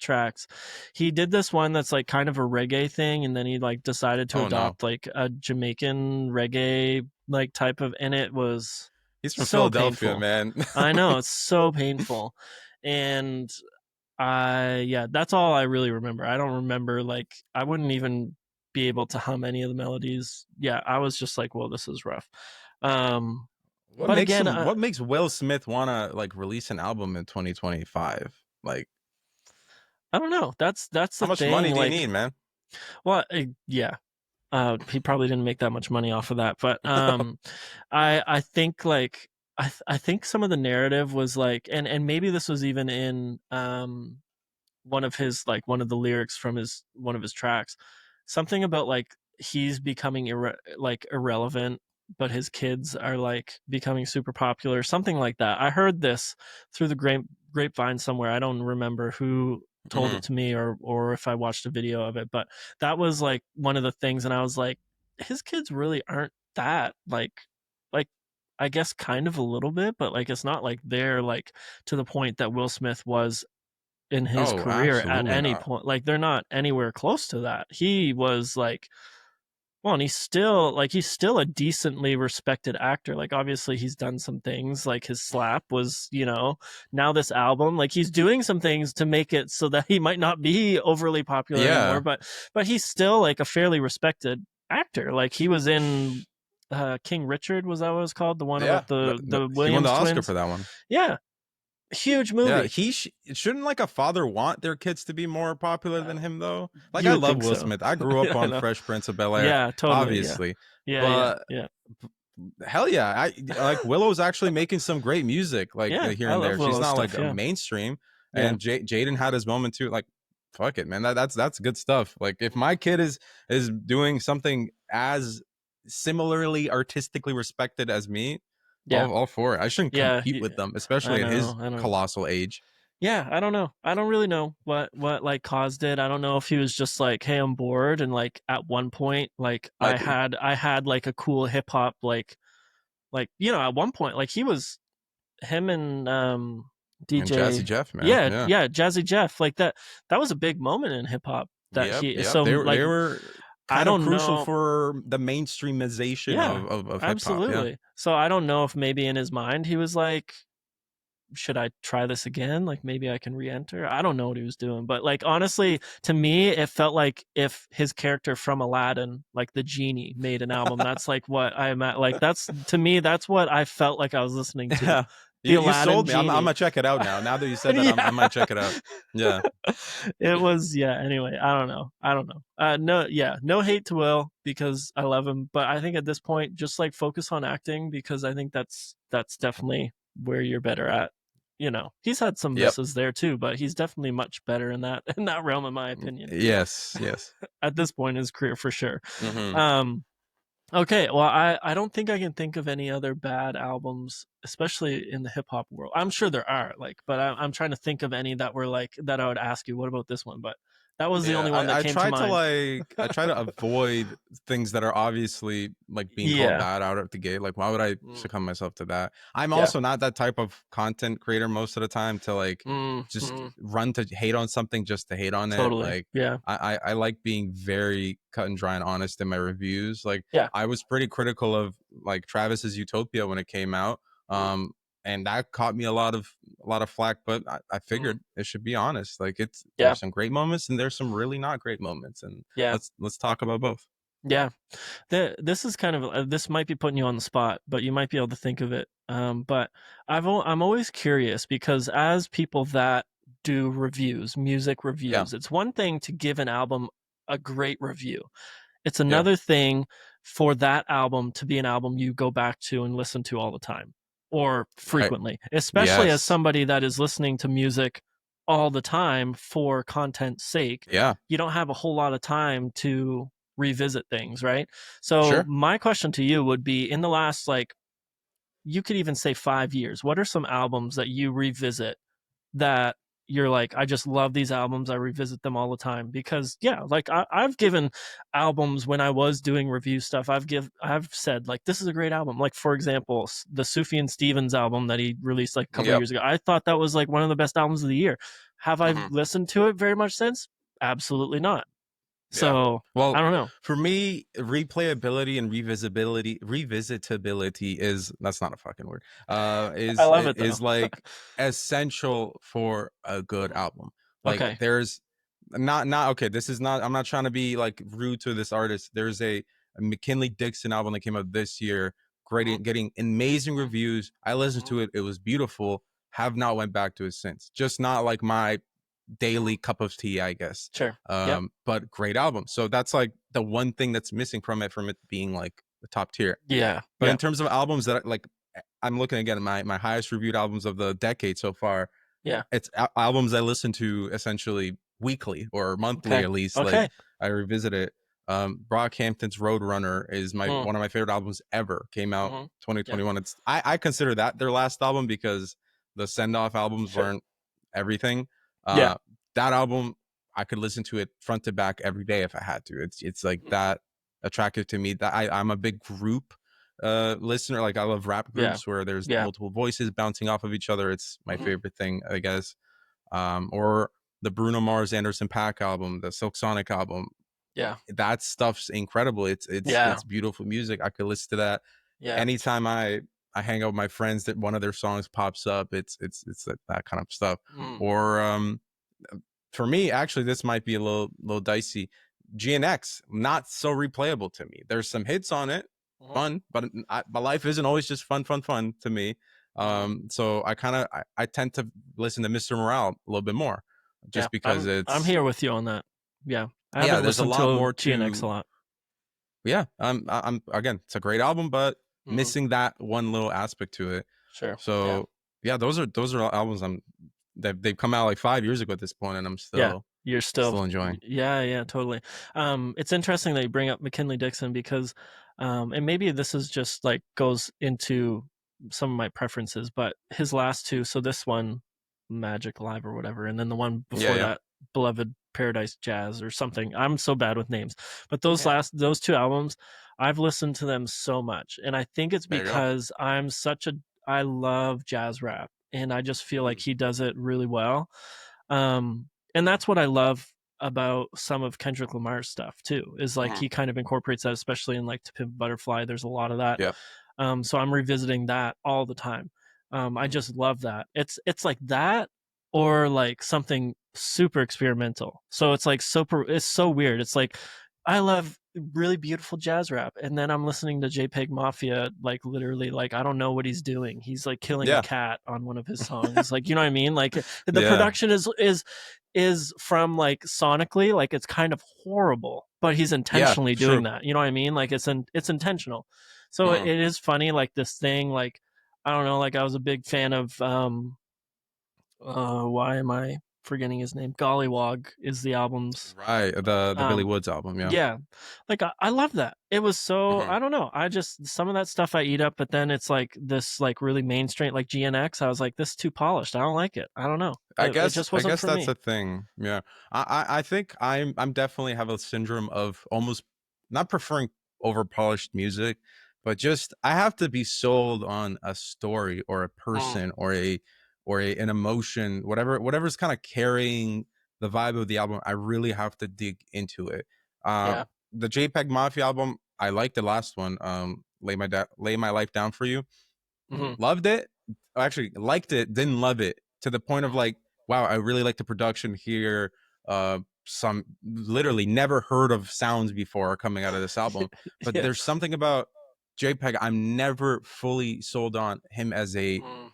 tracks. He did this one that's like kind of a reggae thing, and then he like decided to Oh no, adopt like a Jamaican reggae like type of, and it was he's from so Philadelphia, painful. man. I know it's so painful, and yeah, that's all I really remember. I don't remember like I wouldn't even be able to hum any of the melodies. Yeah, I was just like, well, this is rough. Um, What but makes again, him? What makes Will Smith wanna like release an album in 2025? Like, I don't know. That's how the much thing. money do you Like, need, man? well, yeah. He probably didn't make that much money off of that, but I think like I think some of the narrative was like, and maybe this was even in one of his like one of the lyrics from his one of his tracks, something about like he's becoming like irrelevant, but his kids are like becoming super popular, something like that. I heard this through the grapevine somewhere. I don't remember who told Hmm. it to me or if I watched a video of it, but that was like one of the things, and I was like, his kids really aren't that like I guess kind of a little bit, but like it's not like they're like to the point that Will Smith was in his Oh, career at absolutely any not. point. Like they're not anywhere close to that. He was like, well, and he's still a decently respected actor. Like obviously he's done some things. Like his slap was, now this album, like he's doing some things to make it so that he might not be overly popular anymore. Yeah, But he's still like a fairly respected actor. Like he was in King Richard, was that what it was called? The one yeah. about the He won the Williams Oscar twins. for that one. Yeah, huge Yeah, movie. shouldn't like a father want their kids to be more popular Uh, than him though. Like you I would love think Will so. Smith. I grew up I on know. Fresh Prince of Bel Air, Yeah, totally. Yeah. obviously, Yeah, yeah, but yeah. hell yeah, I like Willow's actually making some great music like Yeah, here I and love there. She's Willow's not like stuff. a Yeah. mainstream, Yeah. and Jaden had his moment too. Like, fuck it, man. That's good stuff. Like if my kid is doing something as similarly artistically respected as me, Yeah. all for it. I shouldn't Yeah. compete with them, I especially at his know. I know. colossal age. Yeah, I don't know. I don't really know what like caused it. I don't know if he was just like, "Hey, I'm bored," and like at one point, like Might be. I had like a cool hip hop like at one point like he was him and And Jazzy DJ. Jeff, man. Yeah, Yeah. yeah, Jazzy Jeff. Like that was a big moment in hip hop that Yep. he Yep. so They like were. I kind of don't crucial know. for the mainstreamization Yeah, of hip hop. Yeah. absolutely. So I don't know if maybe in his mind he was like, should I try this again? Like maybe I can re-enter. I don't know what he was doing, but like honestly, to me, it felt like if his character from Aladdin, like the genie, made an album. That's like what I'm at. Like that's to me, that's what I felt like I was listening to. Yeah. The You Aladdin sold me. I'm genie. gonna check it out now. Now that you said that, Yeah. I might check it out. Yeah. It was yeah. Anyway, I don't know. I don't know. No, yeah, no hate to Will because I love him, but I think at this point, just like focus on acting because I think that's definitely where you're better at. You know, he's had some Yep. misses there too, but he's definitely much better in that realm, in my opinion. Yes. Yes. At this point in his career, for sure. Hmm. Um, Okay, well, I don't think I can think of any other bad albums, especially in the hip hop world. I'm sure there are, like, but I'm trying to think of any that were like that I would ask you, what about this one? But that was the Yeah, only one that I came to try to mind. I try to avoid things that are obviously like being called Yeah. bad out of the gate. Like, why would I Mm, succumb myself to that? I'm yeah. also not that type of content creator most of the time to like just Mm, run to hate on something just to hate on it. totally. Like, Yeah. I like being very cut and dry and honest in my reviews. Like, Yeah. I was pretty critical of like Travis's Utopia when it came out. Mm, And that caught me a lot of flack, but I mm, figured it should be honest. Like yeah. there's some great moments and there's some really not great moments, and Yeah. let's talk about both. Yeah. This is kind of this might be putting you on the spot, but you might be able to think of it. But I'm always curious because as people that do reviews, music Yeah, reviews, it's one thing to give an album a great review. It's yeah, another thing for that album to be an album you go back to and listen to all the time or right. frequently, especially as Yes, somebody that is listening to music all the time for content's sake. yeah, You don't have a whole lot of time to revisit things, right? So, sure. my question to you would be in the last, like, you could even say 5 years, what are some albums that you revisit that you're like, I just love these albums. I revisit them all the time because yeah, like I've given albums when I was doing review stuff. I've said like this is a great album. Like for example, the Sufjan Stevens album that he released like a couple of Yep. years ago. I thought that was like one of the best albums of the year. Have I Hmm. listened to it very much since? Absolutely not. Yeah. So I Well, don't know. for me, replayability and revisitability is that's not a fucking word. I love it though. Is like essential for a good Mhm. album. Like Okay. there's not okay. This is not. I'm not trying to be like rude to this artist. There's a McKinley Dixon album that came out this year. Mhm. Great, getting amazing Mhm. reviews. I listened Mhm. to it. It was beautiful. Have not went back to it since. Just not like my Mhm. daily cup of tea, I guess. Sure. Yep. But great album. So that's like the one thing that's missing from it being like the top tier. Yeah. But in Yep. terms of albums that like I'm looking again at my highest reviewed albums of the decade so far, Yeah. it's albums I listen to essentially weekly or monthly Okay. at least. Like Okay. I revisit it. Brockhampton's Roadrunner is my Mm. one of my favorite albums ever. Came out Mhm. Yeah. 2021. I consider that their last album because the send off albums Sure. weren't everything. Yeah. Uh, that album I could listen to it front to back every day if I had to. It's like Mm. that attractive to me. That I'm a big group listener. Like I love rap Yeah. groups where there's Yeah. multiple voices bouncing off of each other. It's my Mhm. favorite thing, I guess. Or the Bruno Mars Anderson Paak album, the Silk Sonic album. Yeah. That stuff's incredible. Yeah. It's beautiful music. I could listen to that Yeah. anytime I hang out with my friends that one of their songs pops up. It's that kind of stuff. Mm. Or for me, actually, this might be a little dicey. GNX, not so replayable to me. There's some hits on it, Mhm. fun, but my life isn't always just fun to me. Mhm. So I tend to listen to Mr. Morale a little bit more, Yeah. just because I'm it's here with you on that. Yeah. I yeah. haven't There's a listened lot to more GNX a to lot. yeah. I'm again, it's a great album, but Mhm. missing that one little aspect to it. Sure. Yeah. So yeah, those are albums they've come out like 5 years ago at this point, and I'm Yeah. You're still still enjoying. yeah, yeah, totally. It's interesting that you bring up McKinley Dixon because and maybe this is just like goes into some of my preferences, but his last two, so this one Magic Live or whatever, and then the one Yeah, before yeah. that Beloved Paradise Jazz or something. I'm so bad with names. But Yeah. those two albums, I've listened to them so much. And I think it's There you go. because I love jazz rap and I just feel like Mhm. he does it really well. And that's what I love. about some of Kendrick Lamar's stuff too. Is like he kind of incorporates that, especially in like To Pimp a Butterfly. There's a lot of that. Yeah. So I'm revisiting that all the time. I just love that. It's like that or like something super experimental. So it's like it's so weird. It's like I love really beautiful jazz rap, and then I'm listening to JPEG Mafia, like literally, like I don't know what he's doing. He's like killing a Yeah. cat on one of his songs. Like, you know what I mean? Like the Yeah. production is from like sonically, like it's kind of horrible, but he's Yeah. intentionally doing True. that. You know what I mean? Like it's intentional. So it Mhm. is funny, like this thing, like I don't know, like I was a big fan of why am I forgetting his name? Gollywog is the album's Right. The Billy um Woods album. Yeah. yeah. Like I love that. It was so Hmm. I don't know. I just some of that stuff I eat up, but then it's like this like really mainstream like GNX. I was like, this is too polished. I don't like it. I don't know. It just I wasn't guess for that's me. the thing. Yeah. I think I'm definitely have a syndrome of almost not preferring over polished music, but just I have to be sold on a story or a Mm, person or an emotion, whatever's kind of carrying the vibe of the album. I really have to dig into it. yeah. The JPEG Mafia album, I liked the last one. Lay my life down for you. Hmm. Loved it. Actually, liked it, didn't love it to the point of like, wow, I really like the production here. Some literally never heard of sounds before coming out of this album, but Yeah. there's something about JPEG I'm never fully sold on him as Mm,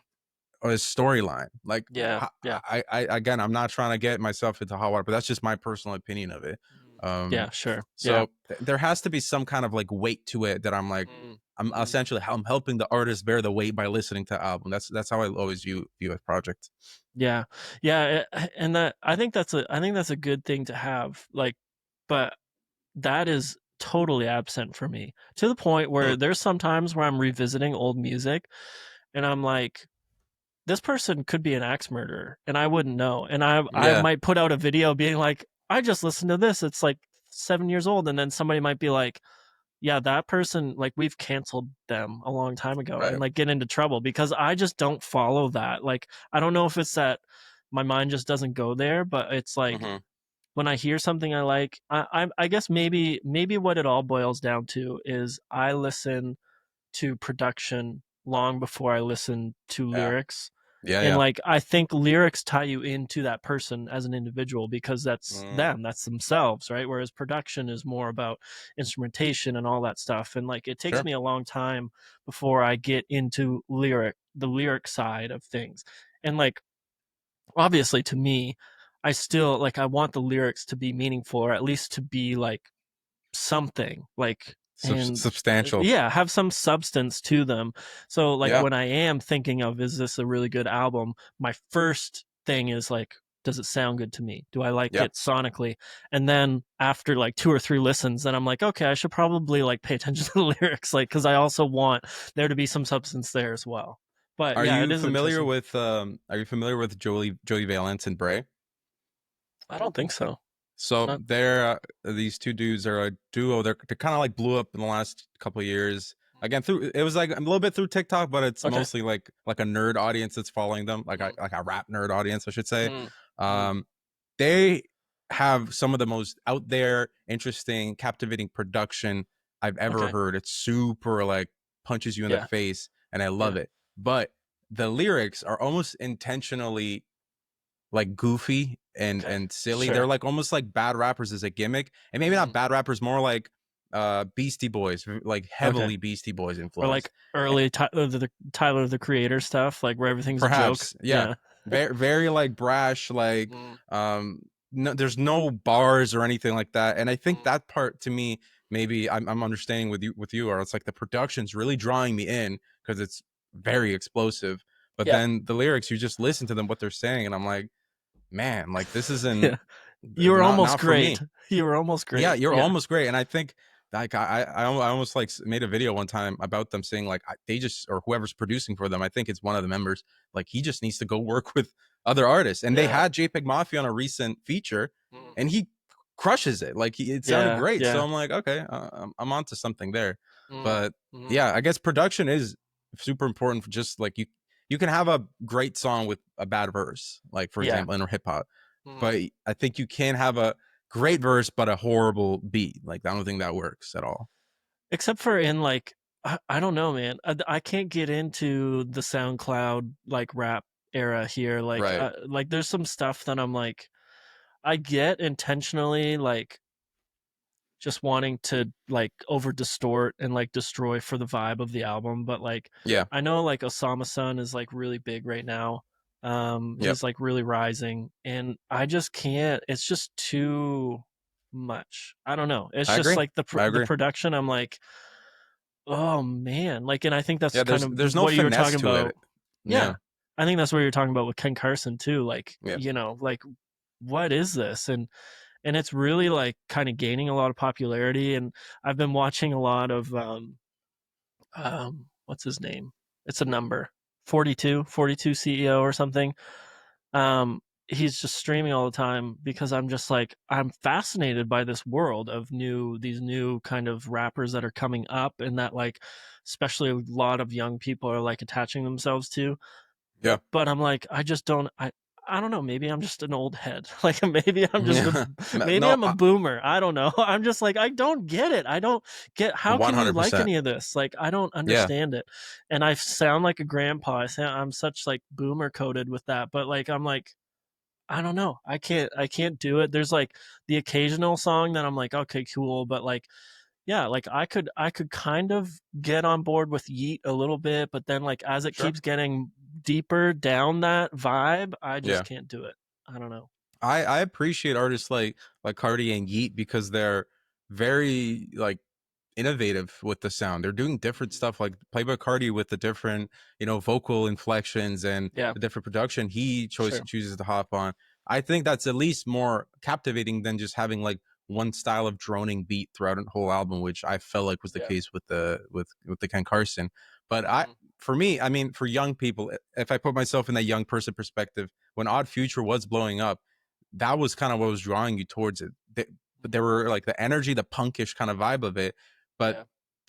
a storyline. Like, yeah. Yeah. I again, I'm not trying to get myself into hot water, but that's just my personal opinion of it. Yeah. Um, Sure. Yeah. so there has to be some kind of like weight to it that I'm like, Mm, I'm mm. essentially I'm helping the artist bear the weight by listening to the album. That's how I always view a project. Yeah. Yeah. And that I think that's a good thing to have. Like, but that is totally absent for me to the point Hmm. where there's some times where I'm revisiting old music and I'm like, this person could be an axe murderer and I wouldn't know. And I Yeah. might put out a video being like, I just listened to this. It's like 7 years old. And then somebody might be like, yeah, that person, like we've canceled them a long time ago and Right. like get into trouble because I just don't follow that. Like, I don't know if it's that my mind just doesn't go there, but it's like Hmm. when I hear something I like, I guess maybe what it all boils down to is I listen to production long before I listen to Yeah. lyrics. Yeah. And Yeah. like I think lyrics tie you into that person as an individual because that's Mm, them, that's themselves, right? Whereas production is more about instrumentation and all that stuff. And like it takes sure. me a long time before I get into the lyric side of things. And like obviously to me, I still like I want the lyrics to be meaningful or at least to be like something like and Substantial. yeah, have some substance to them. So like Yeah. when I am thinking of is this a really good album, my first thing is like does it sound good to me? Do I like Yeah. it sonically? And then after like two or three listens, then I'm like, okay, I should probably like pay attention to the lyrics, like because I also want there to be some substance there as well. But yeah, it is interesting. Are you familiar with Joey Valence and Bray? I don't think so. So Not they're these two dudes are a duo. They kind of like blew up in the last couple of years. Again, through it was like a little bit through TikTok, but it's okay. mostly like a nerd audience that's following them, Mm, like a rap nerd audience, I should say. mm, mm. Um, they have some of the most out there, interesting, captivating production I've ever Okay. heard. It's super like punches you in the Yeah. face, and I love Yeah. it. But the lyrics are almost intentionally like goofy Okay. and silly. They're Sure. like almost like bad rappers as a gimmick, and maybe not Mm. bad rappers, more like Beastie Boys, like Okay. heavily Beastie Boys Or like influenced. Eh, early Tyler the Creator stuff, like where everything's a joke. Perhaps, yeah, Yeah. very like brash, like Mm, no, there's no bars or anything like that. And I think mm. that part to me, maybe I'm understanding with you, or it's like the production's really drawing me in because it's very explosive. But Yeah. then the lyrics, you just listen to them, what they're saying, and I'm like, man, like this isn't Yeah. You were almost not for great. me. You were almost Yeah, great. you're Yeah. almost great, and I think like I almost like made a video one time about them saying like they just or whoever's producing for them. I think it's one of the members. Like he just needs to go work with other artists, and they Yeah. had JPEG Mafia on a recent feature, Mm. and he crushes it. Like it sounded Yeah. great. So Yeah. I'm like, okay, I'm onto something there. Mm. But Mm. yeah, I guess production is super important for just like you can have a great song with a bad verse, like for Yeah. example, in hip hop, Mm. but I think you can have great verse, but a horrible beat. Like I don't think that works at all. Except for in like I don't know, man. I can't get into the SoundCloud like rap era here. Right. Like there's some stuff that I'm like I get intentionally like just wanting to like over distort and like destroy for the vibe of the album, but like Yeah. I know like Osama Sun is like really big right now. Yep. He's like really rising, and I just can't. It's just too much. I don't know. It's I just agree. like I the agree. production. I'm like, oh man, like, and I think that's Yeah. kind of There's no what you were finesse talking to about. it. Yeah, Yeah. I think that's what you're talking about with Ken Carson too. Like, Yeah. like what is this? And it's really like kind of gaining a lot of popularity. And I've been watching a lot of what's his name? It's a number 42 CEO or something. He's just streaming all the time because I'm just like I'm fascinated by this world of these new kind of rappers that are coming up and that like especially a lot of young people are like attaching themselves to. Yeah. But I'm like, I just don't. I don't know. Maybe I'm just an old head. Like Yeah. maybe No. I'm a boomer. I don't know. I'm just like I don't get it. I don't get how can you like 100%. any of this? Like I don't Yeah. understand it. And I sound like a grandpa. I'm such like boomer coded with that. But like I'm like I don't know. I can't do it. There's like the occasional song that I'm like okay cool, but like yeah, like I could kind of get on board with Yeet a little bit, but then like as it Sure. keeps getting deeper down that vibe, I just Yeah. can't do it. I don't know. I appreciate artists like Cardi and Yeet because they're very like innovative with the sound. They're doing different stuff like Playboy Cardi with the different, vocal inflections and Yeah, the different production he sure. chooses to hop on. I think that's at least more captivating than just having like one style of droning beat throughout a whole album, which I felt like was the Yeah. case with the Ken Carson. But Mhm. for me, I mean, for young people, if I put myself in that young person perspective, when Odd Future was blowing up, that was kind of what was drawing you towards it. But there were like the energy, the punkish kind of vibe of it, but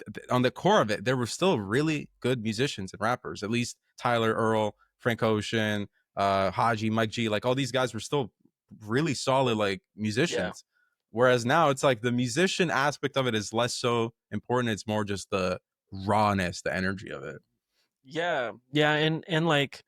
Yeah. on the core of it, there were still really good musicians and rappers. At least Tyler Earl, Frank Ocean, Haji, Mike G, like all these guys were still really solid like Yeah. musicians. Whereas now it's like the musician aspect of it is less so important. It's more just the rawness, the energy of it. Yeah. Yeah, and like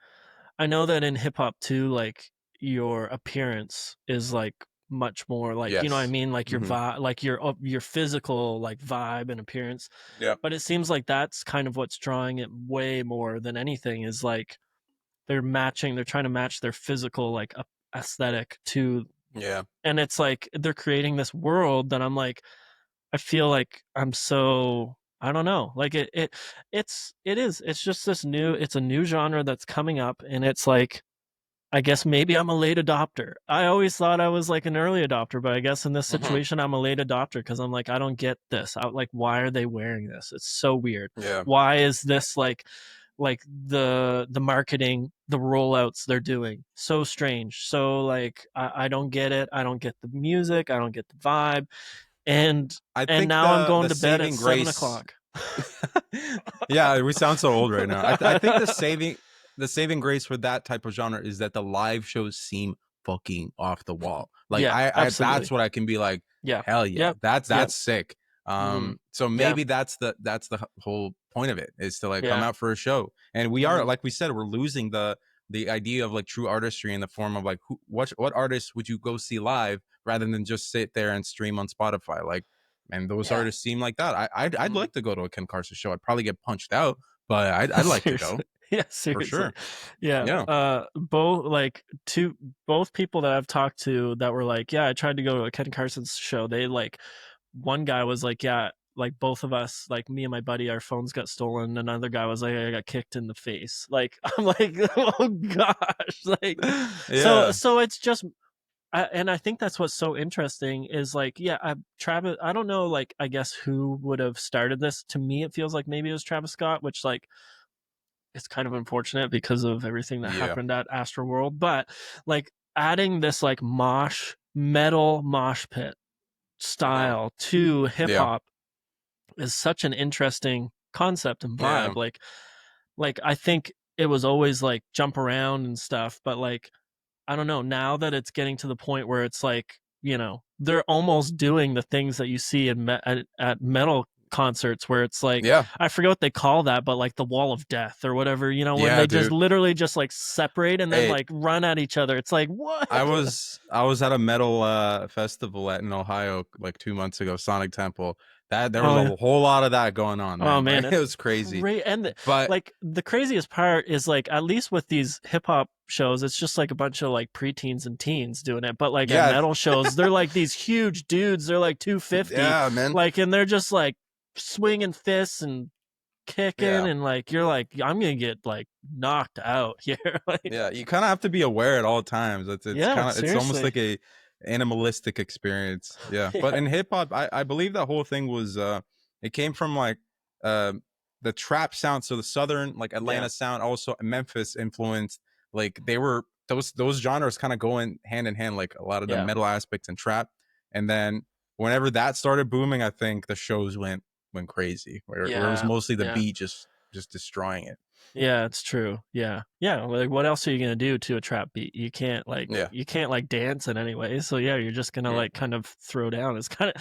I know that in hip hop too, like your appearance is like much more like you know what I Yes. mean, like your Hmm. vibe, like your physical like vibe and appearance. Yeah. But it seems like that's kind of what's drawing it way more than anything is like they're trying to match their physical like aesthetic to Yeah. and it's like they're creating this world that I'm like I feel like I'm so I don't know like it's just this new it's a new genre that's coming up and it's like I guess maybe I'm a late adopter. I always thought I was like an early adopter, but I guess in this Hmm. situation I'm a late adopter because I'm like I don't get this. Like why are they wearing this? It's so weird. Yeah. Why is this like the marketing, the rollouts they're doing so strange? So like I don't get it. I don't get the music. I don't get the vibe. And I and think now I'm the going the to bed at saving seven grace. o'clock. Yeah, we sound so old right now. I think the saving grace for that type of genre is that the live shows seem fucking off the wall. Like Yeah, I that's absolutely. what I can be like, Yeah. hell yeah, Yep. that's Yep. that's sick. Hmm. So Yeah. maybe that's the whole point of it is to like come Yeah. out for a show. And we are Hmm. like we said, we're losing the idea of like true artistry in the form of like what artists would you go see live rather than just sit there and stream on Spotify. Like and those Yeah. artists seem like that. I'd Mhm. like to go to a Ken Carson show. I'd probably get punched out, but I'd like to Seriously. go Yeah, for seriously. sure. Yeah. Yeah. Both people that I've talked to that were like, yeah, I tried to go to a Ken Carson's show. They like one guy was like, yeah, like both of us, like me and my buddy, our phones got stolen. Another guy was like, I got kicked in the face. Like I'm like, oh gosh. Like Yeah. so it's just and I think that's what's so interesting is like, yeah, Travis. I don't know, like, I guess who would have started this. To me, it feels like maybe it was Travis Scott, which like it's kind of unfortunate because of everything that Yeah. happened at Astroworld. But like adding this like metal mosh pit Uh-huh. style to hip Yeah. hop is such an interesting concept and vibe. Yeah. Like I think it was always like jump around and stuff, but like I don't know, now that it's getting to the point where it's like, they're almost doing the things that you see at metal concerts where it's like, Yeah. I forget what they call that, but like the wall of death or whatever, when Yeah, they just dude. literally just like separate and then Hey, like run at each other. It's like, what? I was at a metal festival in Ohio like 2 months ago, Sonic Temple. That there was Oh, yeah. a whole lot of that going on, Oh man. man, Like it it's was crazy. great. And But like the craziest part is like, at least with these hip hop shows, it's just like a bunch of like preteens and teens doing it. But like at yeah, metal shows, they're like these huge dudes. They're like 250, yeah, man. like, and they're just like swinging fists and kicking, Yeah. and like you're like, I'm gonna get like knocked out here. Like, Yeah, you kind of have to be aware at all times. It's yeah, kind of it's almost seriously. like a animalistic experience. Yeah. But Yeah, in hip hop, I believe that whole thing was it came from like uh the trap sound, so the southern like yeah, Atlanta sound, also Memphis influenced. Like they were those genres kind of going hand in hand, like a lot of the yeah, metal aspects and trap. And then whenever that started booming, I think the shows went crazy, where it was yeah, mostly the yeah. beat just destroying it. Yeah, it's true. Yeah. Yeah, like what else are you gonna do to a trap beat? Yeah. You can't like dance in any way. So yeah, you're just gonna Mm. like kind of throw down. It's kind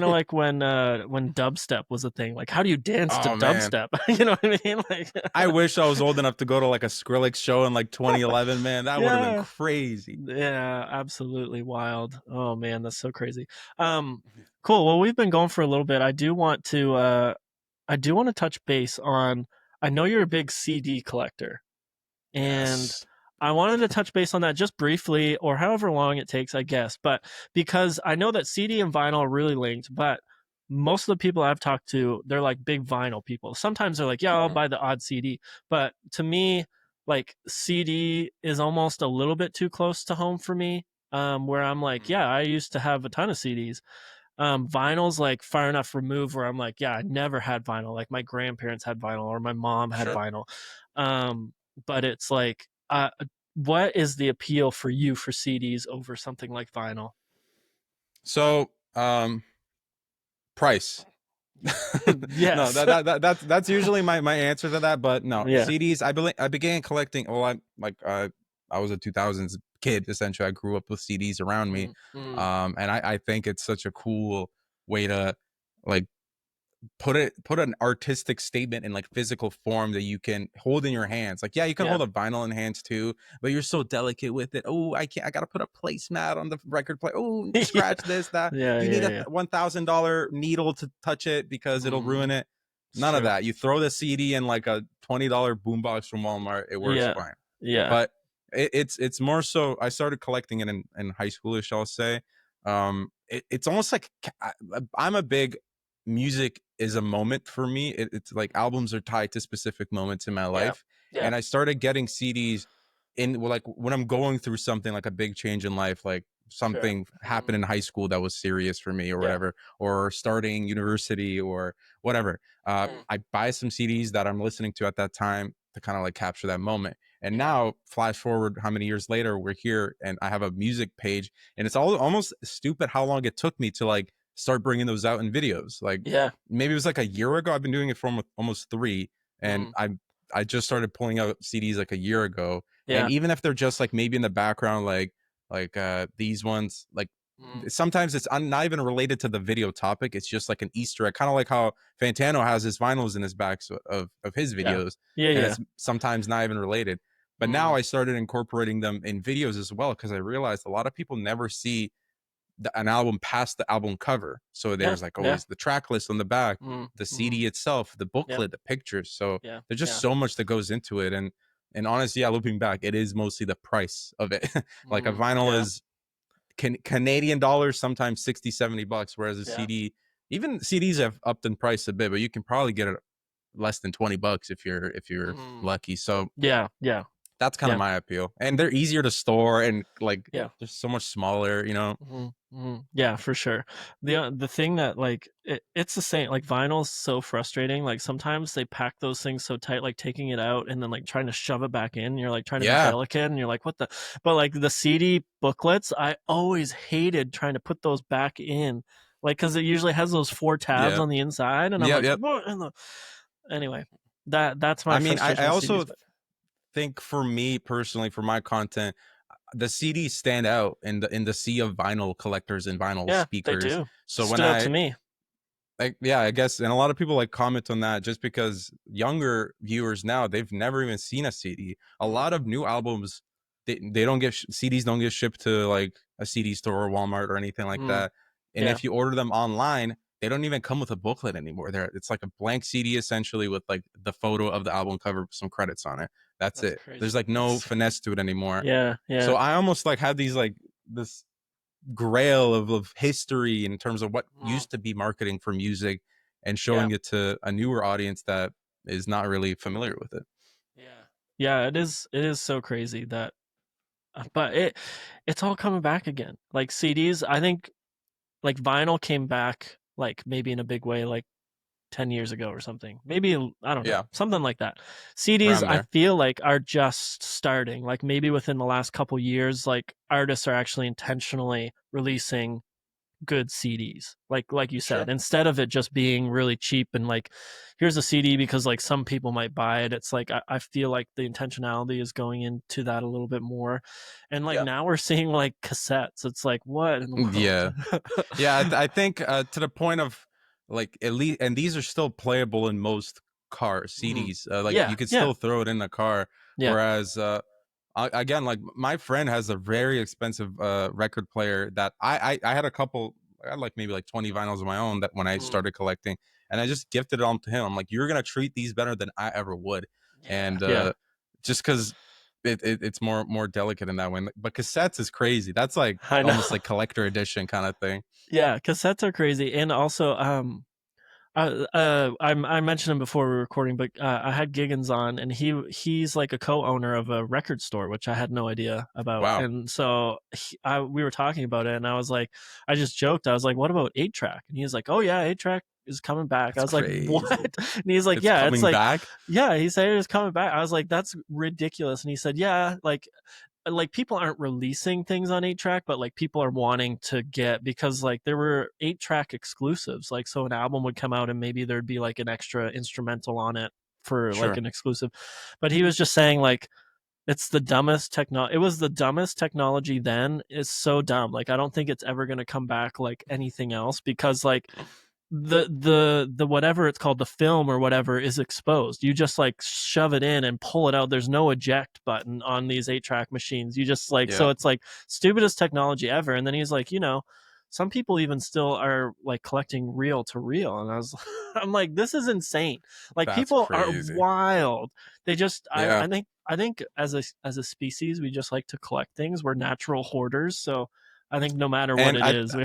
of like when dubstep was a thing. Like how do you dance to Oh man. dubstep? You know what I mean? Like I wish I was old enough to go to like a Skrillex show in like 2011, man. That would have been yeah. crazy. Yeah, absolutely wild. Oh man, that's so crazy. Cool. Well, we've been going for a little bit. I do want to touch base on, I know you're a big CD collector. And Yes. I wanted to touch base on that just briefly, or however long it takes, I guess. But because I know that CD and vinyl are really linked, but most of the people I've talked to, they're like big vinyl people. Sometimes they're like, yeah, I'll Mhm. buy the odd CD. But to me, like CD is almost a little bit too close to home for me. Where I'm like, Mhm. yeah, I used to have a ton of CDs. Vinyl's like far enough removed where I'm like, yeah, I never had vinyl. Like my grandparents had vinyl or my mom had Sure. vinyl. But it's like, what is the appeal for you for CDs over something like vinyl? So, price. No, Yes. that's usually my answer to that. But no, Yeah. CDs. I began collecting. Well, I was a 2000s kid essentially. I grew up with CDs around me, Mm, mm. and I think it's such a cool way to like put an artistic statement in like physical form that you can hold in your hands. Like, yeah, you can Yeah. hold a vinyl in hands too, but you're so delicate with it. Oh, I can't. I gotta put a placemat on the record play. Oh, Yeah. scratch this, that. Yeah. You Yeah. need a Yeah. $1,000 needle to touch it because it'll ruin Mm. it. It's None of true. that. You throw the CD in like a $20 boombox from Walmart. It works Yeah. fine. Yeah. But it's more so. I started collecting it in high schoolish, I'll say. It's almost like I'm a big music is a moment for me. It's like albums are tied to specific moments in my Yeah. life, Yeah. and I started getting CDs in well, like when I'm going through something like a big change in life, like Sure. something happened Mm. in high school that was serious for me or Yeah. whatever, or starting university or whatever. Mm. I buy some CDs that I'm listening to at that time to kind of like capture that moment. And Yeah. now, flash forward how many years later, we're here, and I have a music page, and it's all almost stupid how long it took me to like start bringing those out in videos. Like Yeah. maybe it was like a year ago. I've been doing it for almost three, and Mm. I just started pulling out CDs like a year ago. And Yeah. even if they're just like maybe in the background, like these ones, like Mm. sometimes it's not even related to the video topic. It's just like an Easter egg, kind of like how Fantano has his vinyls in his backs of his Yeah. videos, Yeah. and Yeah. it's sometimes not even related. But now Mm. I started incorporating them in videos as well because I realized a lot of people never see an album past the album cover. So Yeah. there's like Yeah. always the track list on the back, Mm. the Mm. CD itself, the Yep. booklet, the pictures. So Yeah. there's just Yeah. so much that goes into it. And honestly, yeah, looping back, it is mostly the price of it. Like a Mm. vinyl Yeah. is Canadian dollars, sometimes 60, $70, whereas a Yeah. CD, even CDs have upped in price a bit, but you can probably get it less than $20 if you're Mm. lucky. So Yeah. Yeah. that's kind of Yeah. my appeal. And they're easier to store and like Yeah. they're so much smaller. Mhm, mhm. Yeah, for sure. The thing that like it's the same, like vinyl's so frustrating. Like sometimes they pack those things so tight, like taking it out and then like trying to shove it back in. You're like trying to be Yeah. delicate and you're like, what the, but like the CD booklets, I always hated trying to put those back in. Like because it usually has those four tabs Yeah. on the inside, and I'm Yep, like, yep. what in the, anyway, that's my I mean, I frustration with CDs. also But think for me personally, for my content, the CDs stand out in the sea of vinyl collectors and vinyl Yeah, they speakers. do. So when Stood out to I me. like, yeah, I guess, and a lot of people like comment on that just because younger viewers now, they've never even seen a CD. A Mhm. lot of new albums, they don't get CDs, don't get shipped to like a CD store or Walmart or anything like Mhm. that. And Yeah, if you order them online, they don't even come with a booklet anymore. It's like a blank CD essentially with like the photo of the album cover with some credits on it. That's that's it. There's crazy. like no finesse to it anymore. Yeah, So yeah, I almost like had these like this grail of history in terms of what mhm, used to be marketing for music and yeah, showing it to a newer audience that is not really familiar with it. yeah, yeah. It is so crazy that, but it's all coming back again. Like CDs, I think like vinyl came back like maybe in a big way like 10 years ago or something. Maybe I don't know, Yeah, something like that. CDs around I there. feel like are just starting. Like maybe within the last couple years like artists are actually intentionally releasing good CDs. Like you said, Sure. instead of it just being really cheap and like here's a CD because like some people might buy it. It's like I feel like the intentionality is going into that a little bit more. And like Yeah. now we're seeing like cassettes. It's like what in the world? Yeah. Yeah, I think to the point of like at least, and these are still playable in most cars, Mhm. CDs. Like Yeah, you could yeah, still throw it in the car. yeah. Whereas, again, like my friend has a very expensive record player that I had a couple. I had like maybe like 20 vinyls of my own that when I Mhm. started collecting, and I just gifted it on to him. I'm like, you're gonna treat these better than I ever would, Yeah, and yeah. just because it's more delicate in that way. But cassettes is crazy. That's like I know. almost like collector edition kind of thing. Yeah, cassettes are crazy, and also, I mentioned him before we were recording, but I had Giggins on, and he's like a co-owner of a record store, which I had no idea about. Wow, And so we were talking about it, and I was like, I just joked, I was like, "What about 8 track?" And he's like, "Oh yeah, 8 track is coming back." I that's was like, crazy. "What?" And he's like, It's "Yeah, it's coming like, back. yeah." He said it's coming back. I was like, "That's ridiculous." And he said, "Yeah, like people aren't releasing things on 8 track, but like people are wanting to get because like there were 8 track exclusives. Like so an album would come out and maybe there'd be like an extra instrumental on it for like Sure. an exclusive. But he was just saying like it's the dumbest technology. It was the dumbest technology then. It's so dumb. Like I don't think it's ever going to come back like anything else because like the whatever it's called, the film or whatever, is exposed. You just like shove it in and pull it out. There's no eject button on these 8 track machines. You just like, Yeah, so it's like stupidest technology ever. And then he's like, some people even still are like collecting reel to reel. And I'm like, this is insane. Like that's people are crazy. wild. They just, Yeah, I think as a species, we just like to collect things. We're natural hoarders. So I think no matter what and it I is,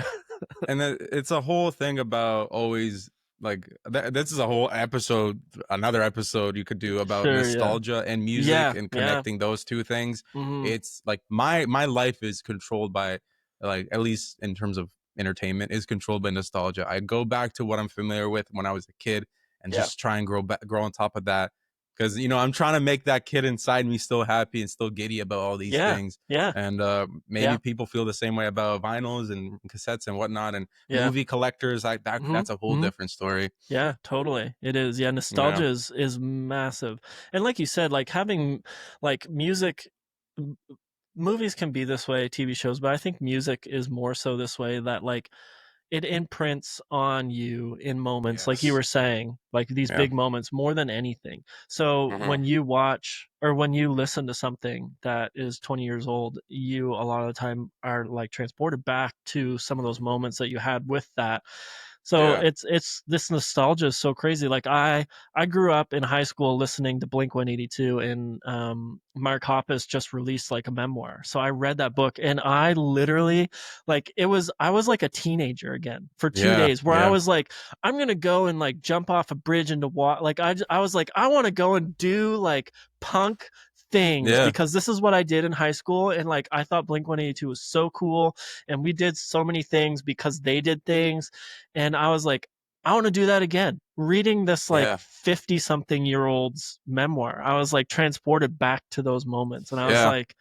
and it's a whole thing about always like this is a whole episode, another episode you could do about sure, yeah. nostalgia and music Yeah, and yeah. connecting those two things. Mhm. It's like my life is controlled by, like, at least in terms of entertainment, is controlled by nostalgia. I go back to what I'm familiar with when I was a kid and Yeah. just try and grow on top of that, because I'm trying to make that kid inside me still happy and still giddy about all these Yeah. things. Yeah. And maybe Yeah. people feel the same way about vinyls and cassettes and whatnot, and Yeah. movie collectors. Mhm. That's a whole Mhm. different story. Yeah, totally. It is. Yeah, Yeah, nostalgia is massive. And like you said, like having like music m- movies can be this way, TV shows, but I think music is more so this way that like it imprints on you in moments like you yes, were saying, like these yeah, big moments more than anything. So hmm, when you watch or when you listen to something that is 20 years old, you a lot of the time are like transported back to some of those moments that you had with that. So yeah, it's this nostalgia is so crazy. Like I grew up in high school listening to Blink 182, and Mark Hoppus just released like a memoir. So I read that book and I literally like I was like a teenager again for two yeah, days where I yeah, was like, I'm gonna go and like jump off a bridge into water. Like I was like, I want to go and do like punk things yeah, because this is what I did in high school. And like I thought Blink 182 was so cool. And we did so many things because they did things. And I was like, I want to do that again. Reading this like yeah, 50 something year old's memoir, I was like transported back to those moments. And I was yeah, like,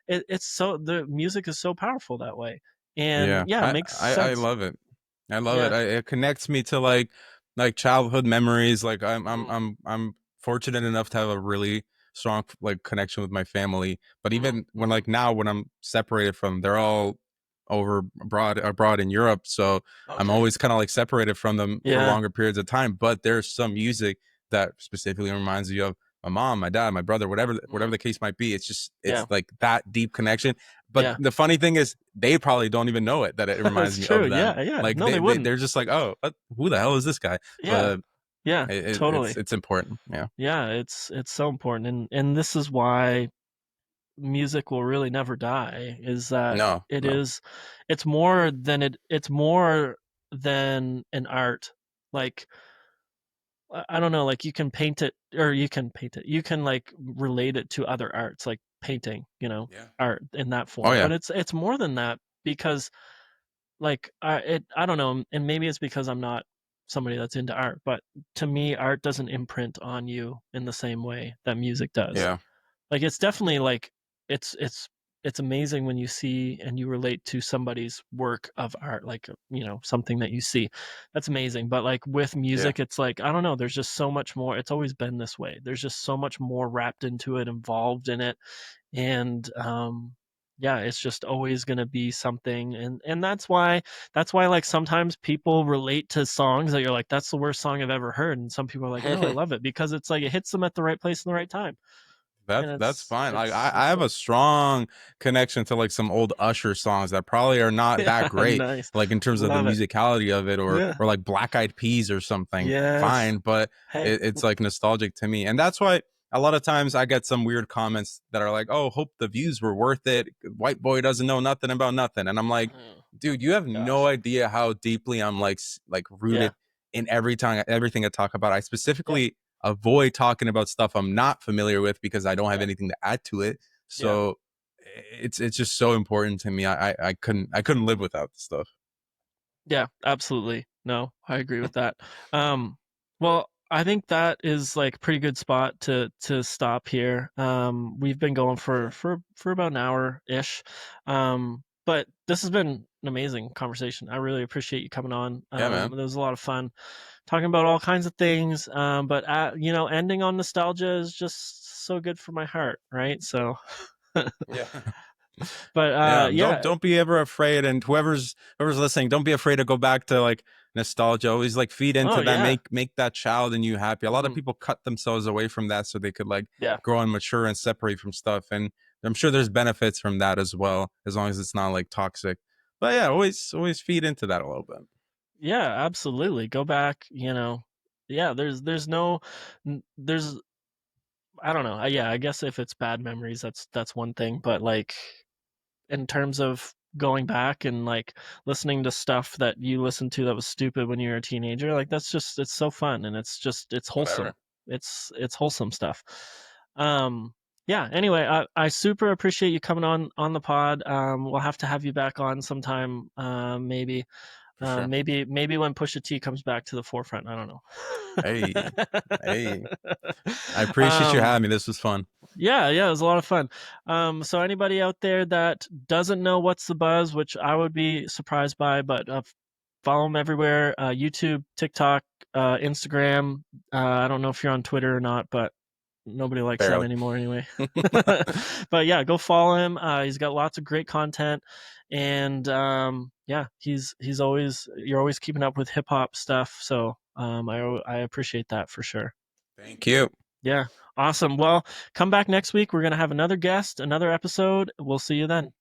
it's so, the music is so powerful that way. And yeah. yeah, it makes I sense. love it. I love it. Yeah. It connects me to like childhood memories. Like Mhm. I'm fortunate enough to have a really strong like connection with my family. But Mhm, even when mhm. like now when I'm separated from, they're all over abroad in Europe, so I'm Okay. always kind of like separated from them for Yeah. longer periods of time. But there's some music that specifically reminds you of my mom, my dad, my brother, whatever Mhm. the case might be. It's just Yeah. it's like that deep connection. But Yeah. the funny thing is, they probably don't even know it that it reminds That's me true. of them. Yeah, yeah. Like No, they wouldn't. they're just like, oh, who the hell is this guy? Yeah. But Yeah, it's totally. it's important. Yeah. Yeah, it's so important, and this is why music will really never die, is that No, it no. is it's more than an art. Like I don't know, like you can paint it, or you can paint it. You can like relate it to other arts, like painting, Yeah. art in that Oh form. yeah. But it's more than that, because like I don't know, and maybe it's because I'm not somebody that's into art, but to me art doesn't imprint on you in the same way that music does. Yeah. Like it's definitely like it's it's it's amazing when you see and you relate to somebody's work of art, like something that you see. That's amazing. But like with Yeah. music, it's like I don't know, there's just so much more. It's always been this way. There's just so much more wrapped into it, involved in it, and yeah, it's just always going to be something. And that's why like sometimes people relate to songs that you're like, that's the worst song I've ever heard, and some people are like, no, I love it, because it's like it hits them at the right place in the right time. And That's it's fine. Like it's I it's have cool. a strong connection to like some old Usher songs that probably are not Yeah, that great, nice. like in terms of the Love it. musicality of it, Yeah. or like Black Eyed Peas or something. Yes. Fine, but Hey. it's like nostalgic to me, and that's why a lot of times I get some weird comments that are like, "Oh, hope the views were worth it. White boy doesn't know nothing about nothing," and I'm like, Oh, dude, you have no gosh. idea how deeply I'm like like Yeah. rooted in everything I talk about. I Yeah. specifically avoid talking about stuff I'm not familiar with because I don't have Yeah. anything to add to it. Yeah. So it's just so important to me. I couldn't live without this stuff. Yeah, absolutely. No, I agree with that. Well, I think that is like a pretty good spot to stop here. We've been going for Sure. for about an hour ish. But this has been an amazing conversation. I really appreciate you coming on. Yeah, man. It was a lot of fun talking about all kinds of things. But ending on nostalgia is just so good for my heart, right? So, Yeah. but Yeah, don't yeah. don't be ever afraid, and whoever's listening, don't be afraid to go back to like nostalgia. Always like feed Oh into that, yeah. make that child in you happy. A lot of Hmm. people cut themselves away from that so they could like Yeah. grow and mature and separate from stuff, and I'm sure there's benefits from that as well, as long as it's not like toxic. But yeah, always feed into that a little bit. Yeah, absolutely. Go back, yeah, there's no there's I don't know. Yeah, I guess if it's bad memories, that's one thing, but like in terms of going back and like listening to stuff that you listened to that was stupid when you were a teenager, like that's just it's so fun, and it's wholesome. Whatever. It's wholesome stuff. Um yeah, anyway, I super appreciate you coming on the pod. We'll have to have you back on sometime, maybe. For sure. Maybe when Pusha T comes back to the forefront, I don't Hey, hey. I know. appreciate you having me. This was fun. Yeah, yeah, it was a lot of fun. So anybody out there that doesn't know what's the buzz, which I would be surprised by, but follow them everywhere: YouTube, TikTok, Instagram. I don't know if you're on Twitter or not, but nobody likes that Barely. anymore anyway. But yeah, go follow him. He's got lots of great content, and yeah, he's always you're always keeping up with hip hop stuff. So I appreciate that for sure. Thank you. Yeah, awesome. Well, come back next week. We're gonna have another guest, another episode. We'll see you then.